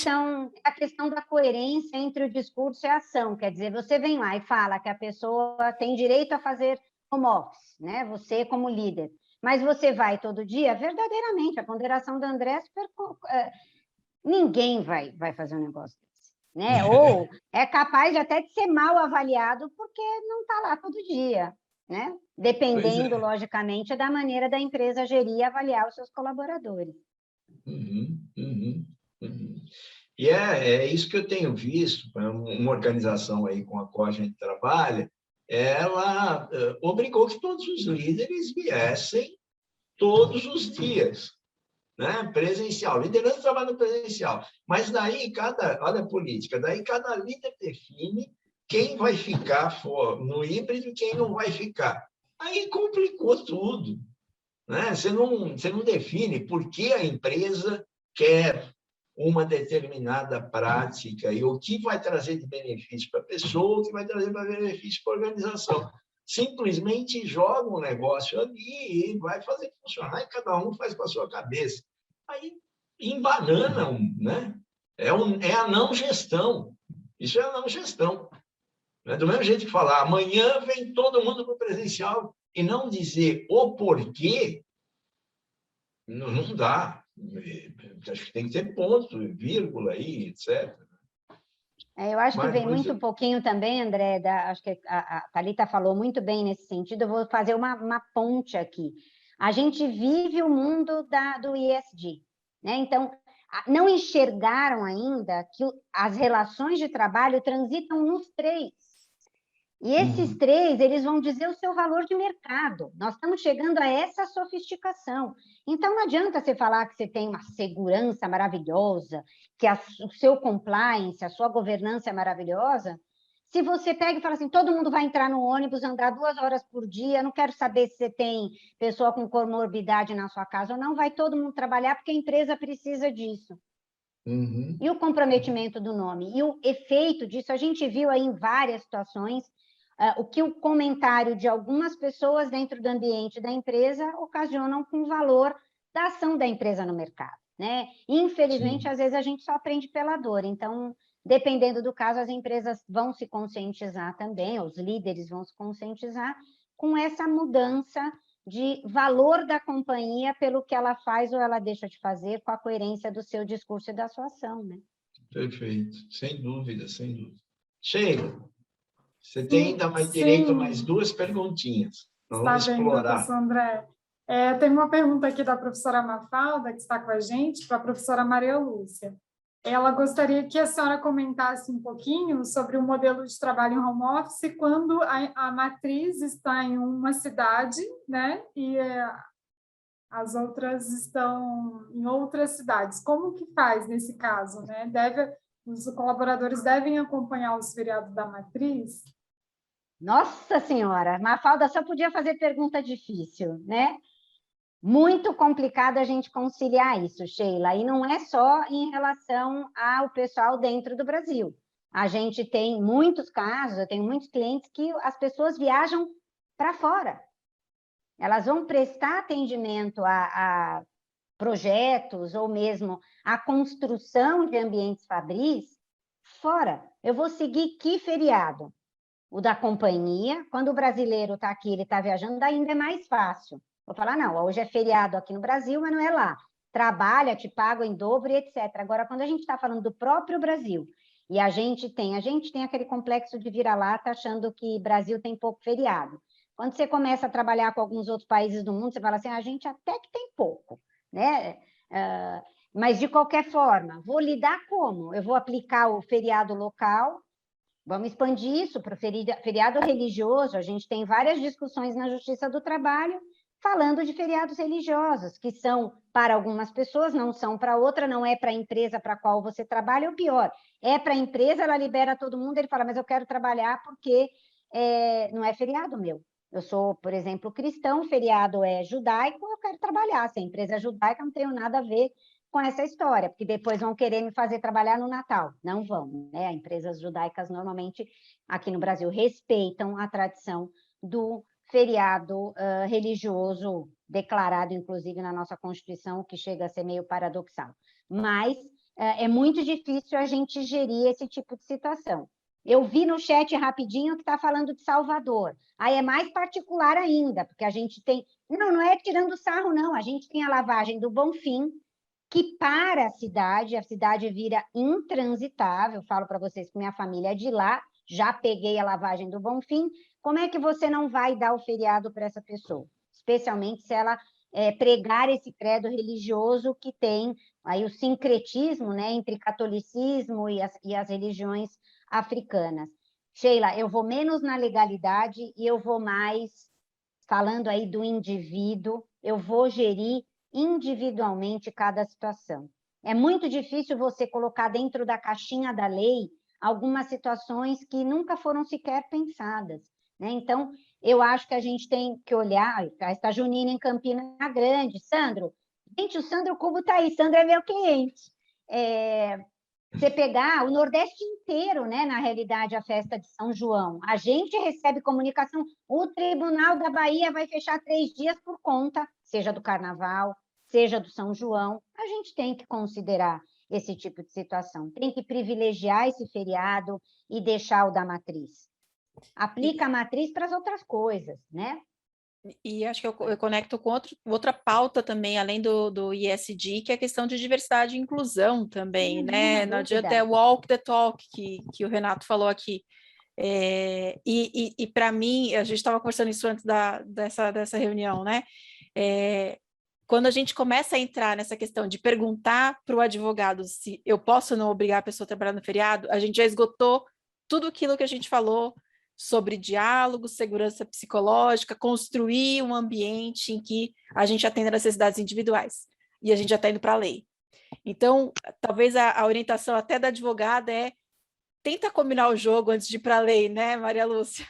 [SPEAKER 4] a questão da coerência entre o discurso e a ação, quer dizer, você vem lá e fala que a pessoa tem direito a fazer home office, né? Você como líder, mas você vai todo dia, verdadeiramente, a ponderação da André ninguém vai fazer um negócio desse, né? Ou é capaz de até de ser mal avaliado porque não está lá todo dia, né? Dependendo, logicamente, da maneira da empresa gerir e avaliar os seus colaboradores.
[SPEAKER 1] E é isso que eu tenho visto, uma organização aí com a qual a gente trabalha, ela obrigou que todos os líderes viessem todos os dias, né? Presencial, liderança trabalho presencial. Mas daí, olha a política, daí cada líder define quem vai ficar no híbrido e quem não vai ficar. Aí complicou tudo, né? Você não define por que a empresa quer uma determinada prática e o que vai trazer de benefício para a pessoa, o que vai trazer de benefício para a organização. Simplesmente joga um negócio ali e vai fazer funcionar e cada um faz com a sua cabeça. Aí embananam, né? É a não gestão. Isso é a não gestão. Do mesmo jeito que falar, amanhã vem todo mundo para o presencial e não dizer o porquê, não dá. Acho que tem que ter ponto, vírgula aí, etc.
[SPEAKER 4] Eu acho que vem muito pouquinho também, André, acho que a Thalita falou muito bem nesse sentido, eu vou fazer uma ponte aqui. A gente vive o mundo do ESG, né? Então, não enxergaram ainda que as relações de trabalho transitam nos três. E esses três, eles vão dizer o seu valor de mercado. Nós estamos chegando a essa sofisticação. Então, não adianta você falar que você tem uma segurança maravilhosa, que o seu compliance, a sua governança é maravilhosa, se você pega e fala assim, todo mundo vai entrar no ônibus, andar 2 horas por dia, não quero saber se você tem pessoa com comorbidade na sua casa ou não, vai todo mundo trabalhar porque a empresa precisa disso. E o comprometimento do nome. E o efeito disso, a gente viu aí em várias situações, o que o comentário de algumas pessoas dentro do ambiente da empresa ocasionam com o valor da ação da empresa no mercado, né? Infelizmente, às vezes a gente só aprende pela dor, então, dependendo do caso, as empresas vão se conscientizar também, os líderes vão se conscientizar com essa mudança de valor da companhia pelo que ela faz ou ela deixa de fazer, com a coerência do seu discurso e da sua ação, né?
[SPEAKER 1] Perfeito, sem dúvida, sem dúvida. Sheila, você tem ainda mais direito a mais 2 perguntinhas. Vamos explorar.
[SPEAKER 5] Professor André. Tem uma pergunta aqui da professora Mafalda, que está com a gente, para a professora Maria Lúcia. Ela gostaria que a senhora comentasse um pouquinho sobre o modelo de trabalho em home office quando a matriz está em uma cidade, né, e as outras estão em outras cidades. Como que faz nesse caso, né? Os colaboradores devem acompanhar os feriados da matriz?
[SPEAKER 4] Nossa Senhora, Mafalda só podia fazer pergunta difícil, né? Muito complicado a gente conciliar isso, Sheila, e não é só em relação ao pessoal dentro do Brasil. A gente tem muitos casos, eu tenho muitos clientes que as pessoas viajam para fora. Elas vão prestar atendimento a projetos ou mesmo a construção de ambientes fabris fora. Eu vou seguir que feriado? O da companhia. Quando o brasileiro está aqui, ele está viajando, ainda é mais fácil. Vou falar, não, hoje é feriado aqui no Brasil, mas não é lá. Trabalha, te pago em dobro e etc. Agora, quando a gente está falando do próprio Brasil, e a gente tem aquele complexo de vira-lata achando que Brasil tem pouco feriado. Quando você começa a trabalhar com alguns outros países do mundo, você fala assim, a gente até que tem pouco, né? Mas, de qualquer forma, vou lidar como? Eu vou aplicar o feriado local, vamos expandir isso para o feriado religioso. A gente tem várias discussões na Justiça do Trabalho falando de feriados religiosos, que são para algumas pessoas, não são para outra, não é para a empresa para a qual você trabalha, ou pior, é para a empresa, ela libera todo mundo, ele fala, mas eu quero trabalhar porque não é feriado meu. Eu sou, por exemplo, cristão, o feriado é judaico, eu quero trabalhar. Se a empresa é judaica, não tenho nada a ver com essa história, porque depois vão querer me fazer trabalhar no Natal. Não vão, né? As empresas judaicas, normalmente, aqui no Brasil, respeitam a tradição do feriado religioso, declarado, inclusive, na nossa Constituição, o que chega a ser meio paradoxal. Mas é muito difícil a gente gerir esse tipo de situação. Eu vi no chat rapidinho que está falando de Salvador. Aí é mais particular ainda, porque a gente tem... Não é tirando sarro, não. A gente tem a lavagem do Bonfim, que para a cidade vira intransitável. Eu falo para vocês que minha família é de lá, já peguei a lavagem do Bonfim. Como é que você não vai dar o feriado para essa pessoa? Especialmente se ela pregar esse credo religioso que tem aí o sincretismo, né, entre catolicismo e as religiões africanas. Sheila, eu vou menos na legalidade e eu vou mais, falando aí do indivíduo, eu vou gerir individualmente cada situação. É muito difícil você colocar dentro da caixinha da lei algumas situações que nunca foram sequer pensadas, né? Então, eu acho que a gente tem que olhar, está Junina em Campina Grande, Sandro, gente, o Sandro Cubo está aí, Sandro é meu cliente. Você pegar o Nordeste inteiro, né, na realidade, a festa de São João, a gente recebe comunicação, o Tribunal da Bahia vai fechar 3 dias por conta, seja do Carnaval, seja do São João, a gente tem que considerar esse tipo de situação, tem que privilegiar esse feriado e deixar o da matriz. Aplica a matriz para as outras coisas, né?
[SPEAKER 3] E acho que eu conecto com outra pauta também, além do ESG, que é a questão de diversidade e inclusão também, né? Não adianta walk the talk, que o Renato falou aqui. E para mim, a gente estava conversando isso antes dessa reunião, né? Quando a gente começa a entrar nessa questão de perguntar para o advogado se eu posso ou não obrigar a pessoa a trabalhar no feriado, a gente já esgotou tudo aquilo que a gente falou sobre diálogo, segurança psicológica, construir um ambiente em que a gente atenda necessidades individuais, e a gente já está indo para a lei. Então, talvez a orientação até da advogada tenta combinar o jogo antes de ir para a lei, né, Maria Lúcia?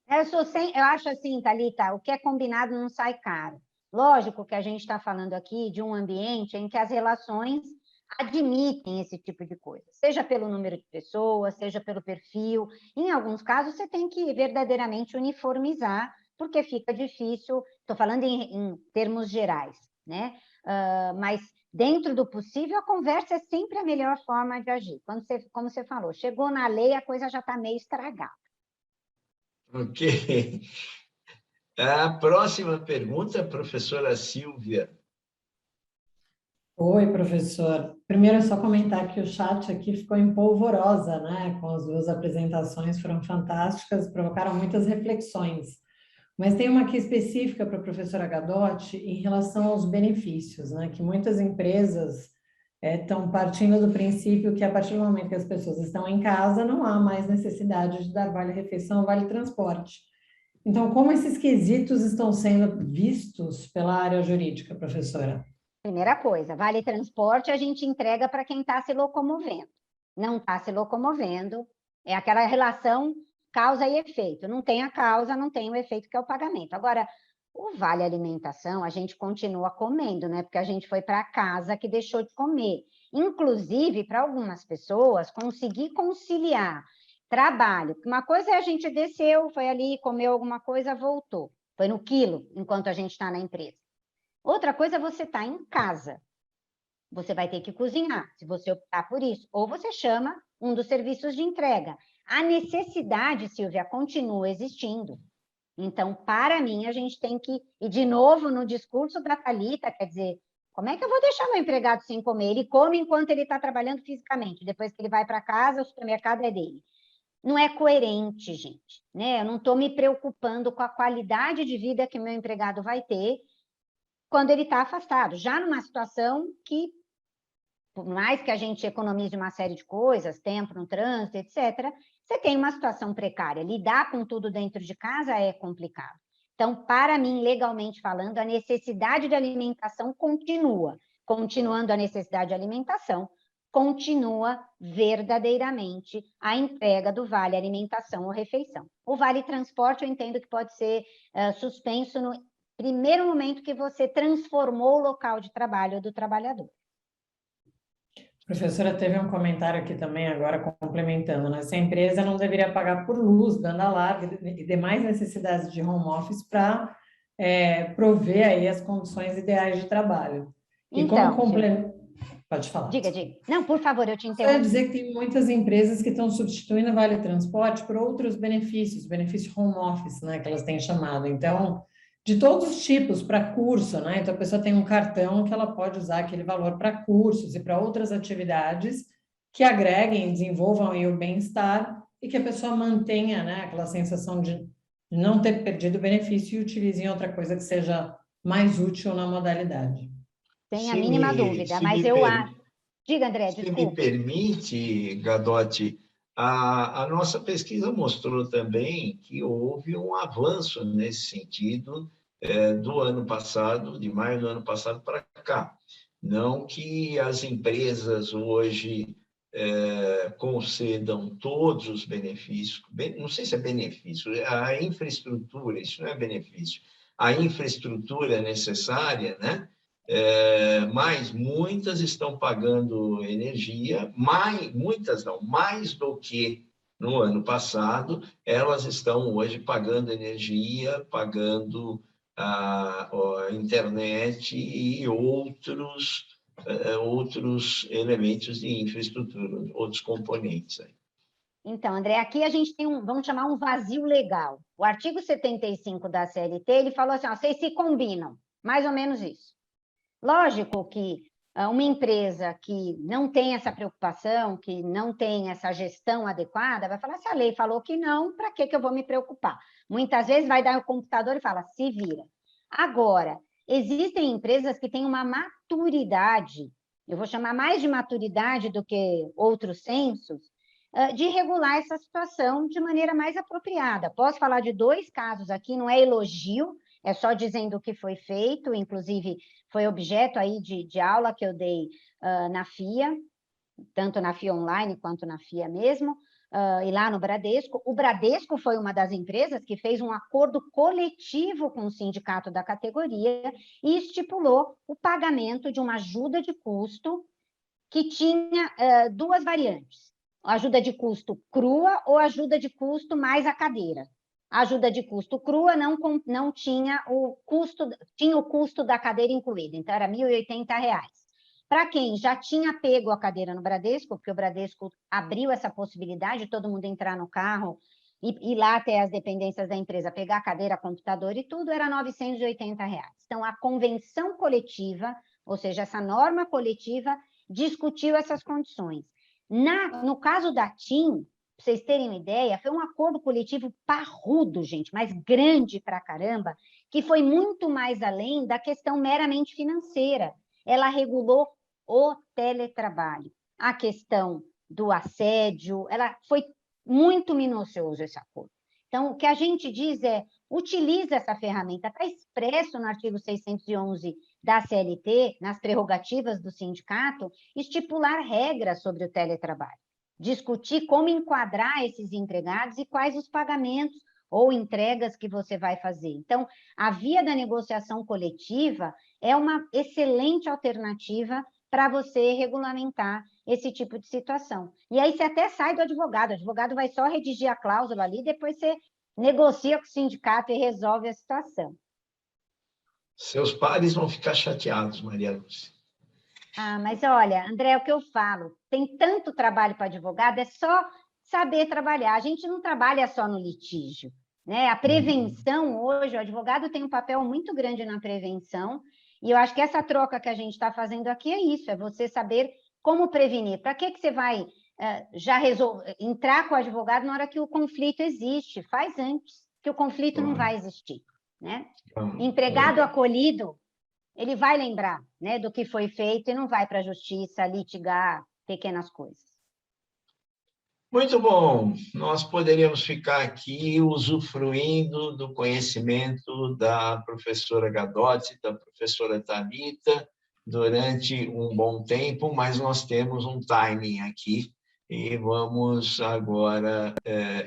[SPEAKER 4] Eu acho assim, Thalita, o que é combinado não sai caro. Lógico que a gente está falando aqui de um ambiente em que as relações admitem esse tipo de coisa, seja pelo número de pessoas, seja pelo perfil. Em alguns casos, você tem que verdadeiramente uniformizar, porque fica difícil, estou falando em termos gerais, né? Mas dentro do possível, a conversa é sempre a melhor forma de agir. Como você falou, chegou na lei, a coisa já está meio estragada.
[SPEAKER 1] Ok. A próxima pergunta, professora Silvia.
[SPEAKER 6] Oi, professor. Primeiro, é só comentar que o chat aqui ficou em polvorosa, né? Com as 2 apresentações, foram fantásticas, provocaram muitas reflexões. Mas tem uma aqui específica para a professora Gadotti em relação aos benefícios, né? Que muitas empresas estão partindo do princípio que a partir do momento que as pessoas estão em casa, não há mais necessidade de dar vale-refeição, vale-transporte. Então, como esses quesitos estão sendo vistos pela área jurídica, professora?
[SPEAKER 4] Primeira coisa, vale transporte a gente entrega para quem está se locomovendo. Não está se locomovendo, é aquela relação causa e efeito. Não tem a causa, não tem o efeito, que é o pagamento. Agora, o vale alimentação, a gente continua comendo, né? Porque a gente foi para casa que deixou de comer. Inclusive, para algumas pessoas, conseguir conciliar trabalho. Uma coisa é a gente desceu, foi ali, comeu alguma coisa, voltou. Foi no quilo, enquanto a gente está na empresa. Outra coisa é você estar em casa. Você vai ter que cozinhar, se você optar por isso. Ou você chama um dos serviços de entrega. A necessidade, Silvia, continua existindo. Então, para mim, a gente tem que... E, de novo, no discurso da Thalita, quer dizer, como é que eu vou deixar meu empregado sem comer? Ele come enquanto ele está trabalhando fisicamente. Depois que ele vai para casa, o supermercado é dele. Não é coerente, gente, né? Eu não estou me preocupando com a qualidade de vida que meu empregado vai ter quando ele está afastado, já numa situação que por mais que a gente economize uma série de coisas, tempo no trânsito, etc., você tem uma situação precária. Lidar com tudo dentro de casa é complicado. Então, para mim, legalmente falando, a necessidade de alimentação continua. Continuando a necessidade de alimentação, continua verdadeiramente a entrega do vale alimentação ou refeição. O vale transporte eu entendo que pode ser suspenso no primeiro momento que você transformou o local de trabalho do trabalhador.
[SPEAKER 6] Professora, teve um comentário aqui também agora complementando, né? Se a empresa não deveria pagar por luz, banda larga e demais necessidades de home office para prover aí as condições ideais de trabalho. E
[SPEAKER 4] então,
[SPEAKER 6] como complemento... Pode falar.
[SPEAKER 4] Diga. Não, por favor, eu te
[SPEAKER 6] Eu
[SPEAKER 4] interrompo.
[SPEAKER 6] quero dizer que tem muitas empresas que estão substituindo o Vale Transporte por outros benefícios, benefício home office, né, que elas têm chamado. Então, de todos os tipos, para curso, né? Então, a pessoa tem um cartão que ela pode usar aquele valor para cursos e para outras atividades que agreguem, desenvolvam aí o bem-estar e que a pessoa mantenha, né, aquela sensação de não ter perdido o benefício e utilize em outra coisa que seja mais útil na modalidade.
[SPEAKER 4] Sem a mínima dúvida, mas eu acho... Diga, André, desculpa.
[SPEAKER 1] Se me permite, Gadotti, a nossa pesquisa mostrou também que houve um avanço nesse sentido do ano passado, de maio do ano passado para cá. Não que as empresas hoje concedam todos os benefícios, não sei se é benefício, a infraestrutura, isso não é benefício, a infraestrutura necessária, né? Mas muitas estão pagando energia, muitas não, mais do que no ano passado, elas estão hoje pagando energia, pagando a internet e outros elementos de infraestrutura, outros componentes. Aí.
[SPEAKER 4] Então, André, aqui a gente tem vamos chamar um vazio legal. O artigo 75 da CLT, ele falou assim, ó, vocês se combinam, mais ou menos isso. Lógico que uma empresa que não tem essa preocupação, que não tem essa gestão adequada, vai falar, se a lei falou que não, para que eu vou me preocupar? Muitas vezes vai dar o computador e fala, se vira. Agora, existem empresas que têm uma maturidade, eu vou chamar mais de maturidade do que outros censos, de regular essa situação de maneira mais apropriada. Posso falar de 2 casos aqui, não é elogio, é só dizendo o que foi feito, inclusive foi objeto aí de aula que eu dei na FIA, tanto na FIA online quanto na FIA mesmo, e lá no Bradesco. O Bradesco foi uma das empresas que fez um acordo coletivo com o sindicato da categoria e estipulou o pagamento de uma ajuda de custo que tinha 2 variantes, ajuda de custo crua ou ajuda de custo mais a cadeira. A ajuda de custo crua não tinha o custo da cadeira incluído, então era R$ 1.080. Para quem já tinha pego a cadeira no Bradesco, porque o Bradesco abriu essa possibilidade de todo mundo entrar no carro e ir lá até as dependências da empresa, pegar a cadeira, computador e tudo, era R$ 980. Então, a convenção coletiva, ou seja, essa norma coletiva, discutiu essas condições. No caso da TIM, para vocês terem uma ideia, foi um acordo coletivo parrudo, gente, mas grande pra caramba, que foi muito mais além da questão meramente financeira. Ela regulou o teletrabalho, a questão do assédio, foi muito minucioso esse acordo. Então, o que a gente diz é, utiliza essa ferramenta, está expresso no artigo 611 da CLT, nas prerrogativas do sindicato, estipular regras sobre o teletrabalho, discutir como enquadrar esses empregados e quais os pagamentos ou entregas que você vai fazer. Então, a via da negociação coletiva é uma excelente alternativa para você regulamentar esse tipo de situação. E aí você até sai do advogado, o advogado vai só redigir a cláusula ali, depois você negocia com o sindicato e resolve a situação.
[SPEAKER 1] Seus pares vão ficar chateados, Maria Lúcia.
[SPEAKER 4] Ah, mas olha, André, é o que eu falo, tem tanto trabalho para advogado, é só saber trabalhar. A gente não trabalha só no litígio, né? A prevenção hoje, o advogado tem um papel muito grande na prevenção, e eu acho que essa troca que a gente está fazendo aqui é isso, é você saber como prevenir. Para que você vai entrar com o advogado na hora que o conflito existe? Faz antes, que o conflito não vai existir, né? Empregado acolhido ele vai lembrar, né, do que foi feito e não vai para a justiça litigar pequenas coisas.
[SPEAKER 1] Muito bom. Nós poderíamos ficar aqui usufruindo do conhecimento da professora Gadotti, da professora Thalita, durante um bom tempo, mas nós temos um timing aqui e vamos agora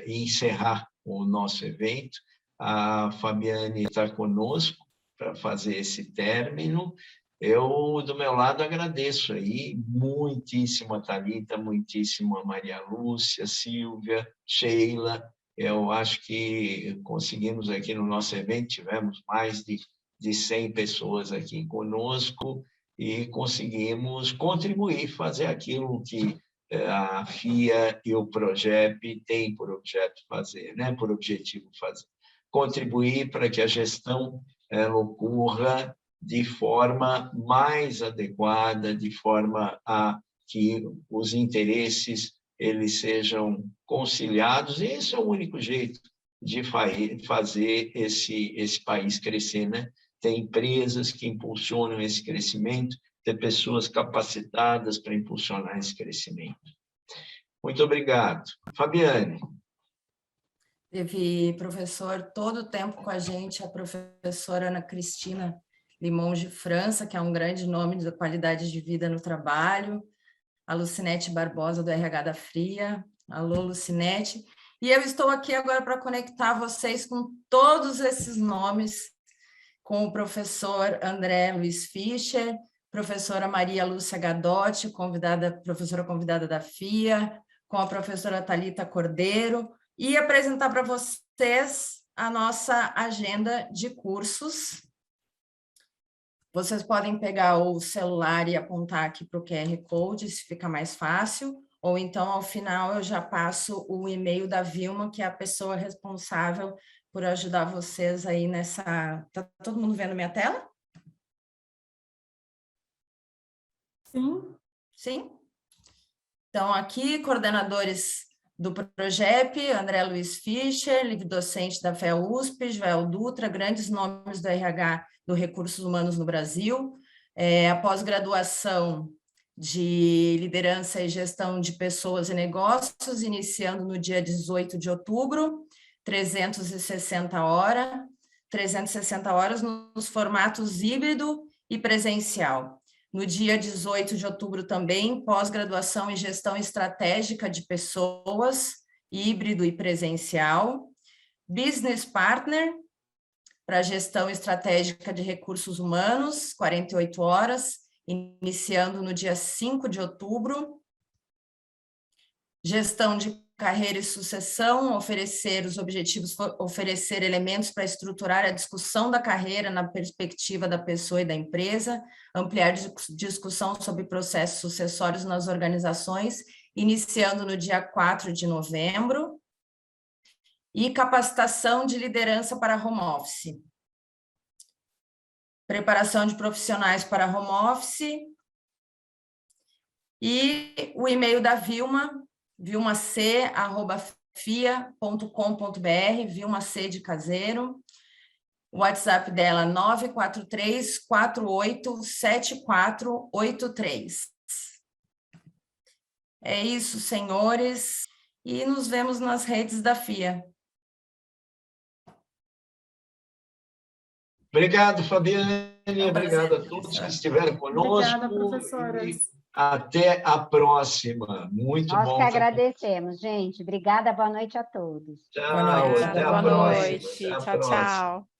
[SPEAKER 1] encerrar o nosso evento. A Fabiane está conosco para fazer esse término. Eu, do meu lado, agradeço aí muitíssimo a Thalita, muitíssimo a Maria Lúcia, Silvia, Sheila. Eu acho que conseguimos aqui no nosso evento, tivemos mais de 100 pessoas aqui conosco e conseguimos contribuir, fazer aquilo que a FIA e o PROGEP têm por objeto fazer, né? Por objetivo fazer. Contribuir para que a gestão ocorra de forma mais adequada, de forma a que os interesses eles sejam conciliados. E esse é o único jeito de fazer esse país crescer, né? Ter empresas que impulsionam esse crescimento, ter pessoas capacitadas para impulsionar esse crescimento. Muito obrigado. Fabiane.
[SPEAKER 2] Teve, professor, todo o tempo com a gente, a professora Ana Cristina Limões de França, que é um grande nome da qualidade de vida no trabalho, a Lucinete Barbosa, do RH da FRIA. Alô, Lucinete. E eu estou aqui agora para conectar vocês com todos esses nomes, com o professor André Luiz Fischer, professora Maria Lúcia Gadotti, professora convidada da FIA, com a professora Thalita Cordeiro, e apresentar para vocês a nossa agenda de cursos. Vocês podem pegar o celular e apontar aqui para o QR Code, se fica mais fácil, ou então, ao final, eu já passo o e-mail da Vilma, que é a pessoa responsável por ajudar vocês aí nessa... Tá todo mundo vendo minha tela?
[SPEAKER 5] Sim.
[SPEAKER 2] Sim? Então, aqui, coordenadores do PROGEP, André Luiz Fischer, livre-docente da FEA-USP, Joel Dutra, grandes nomes do RH do Recursos Humanos no Brasil, a pós-graduação de Liderança e Gestão de Pessoas e Negócios, iniciando no dia 18 de outubro, 360 horas nos formatos híbrido e presencial. No dia 18 de outubro também, pós-graduação em Gestão Estratégica de Pessoas, híbrido e presencial. Business Partner, para Gestão Estratégica de Recursos Humanos, 48 horas, iniciando no dia 5 de outubro. Gestão de Carreira e Sucessão, oferecer elementos para estruturar a discussão da carreira na perspectiva da pessoa e da empresa, ampliar discussão sobre processos sucessórios nas organizações, iniciando no dia 4 de novembro, e capacitação de liderança para home office. Preparação de profissionais para home office, e o e-mail da Vilma, vilmac@fia.com.br, Vilma C de caseiro. O WhatsApp dela é 943-487483. É isso, senhores, e nos vemos nas redes da FIA.
[SPEAKER 1] Obrigado, Fabiane. Obrigado a todos que estiveram conosco.
[SPEAKER 5] Obrigada, professoras.
[SPEAKER 1] Até a próxima. Muito
[SPEAKER 4] Nós
[SPEAKER 1] bom.
[SPEAKER 4] que agradecemos, gente. Obrigada, boa noite a todos.
[SPEAKER 1] Tchau,
[SPEAKER 2] Boa noite.
[SPEAKER 1] até a
[SPEAKER 3] Boa
[SPEAKER 1] próxima.
[SPEAKER 3] noite.
[SPEAKER 1] Até a
[SPEAKER 3] Tchau,
[SPEAKER 1] próxima.
[SPEAKER 3] tchau.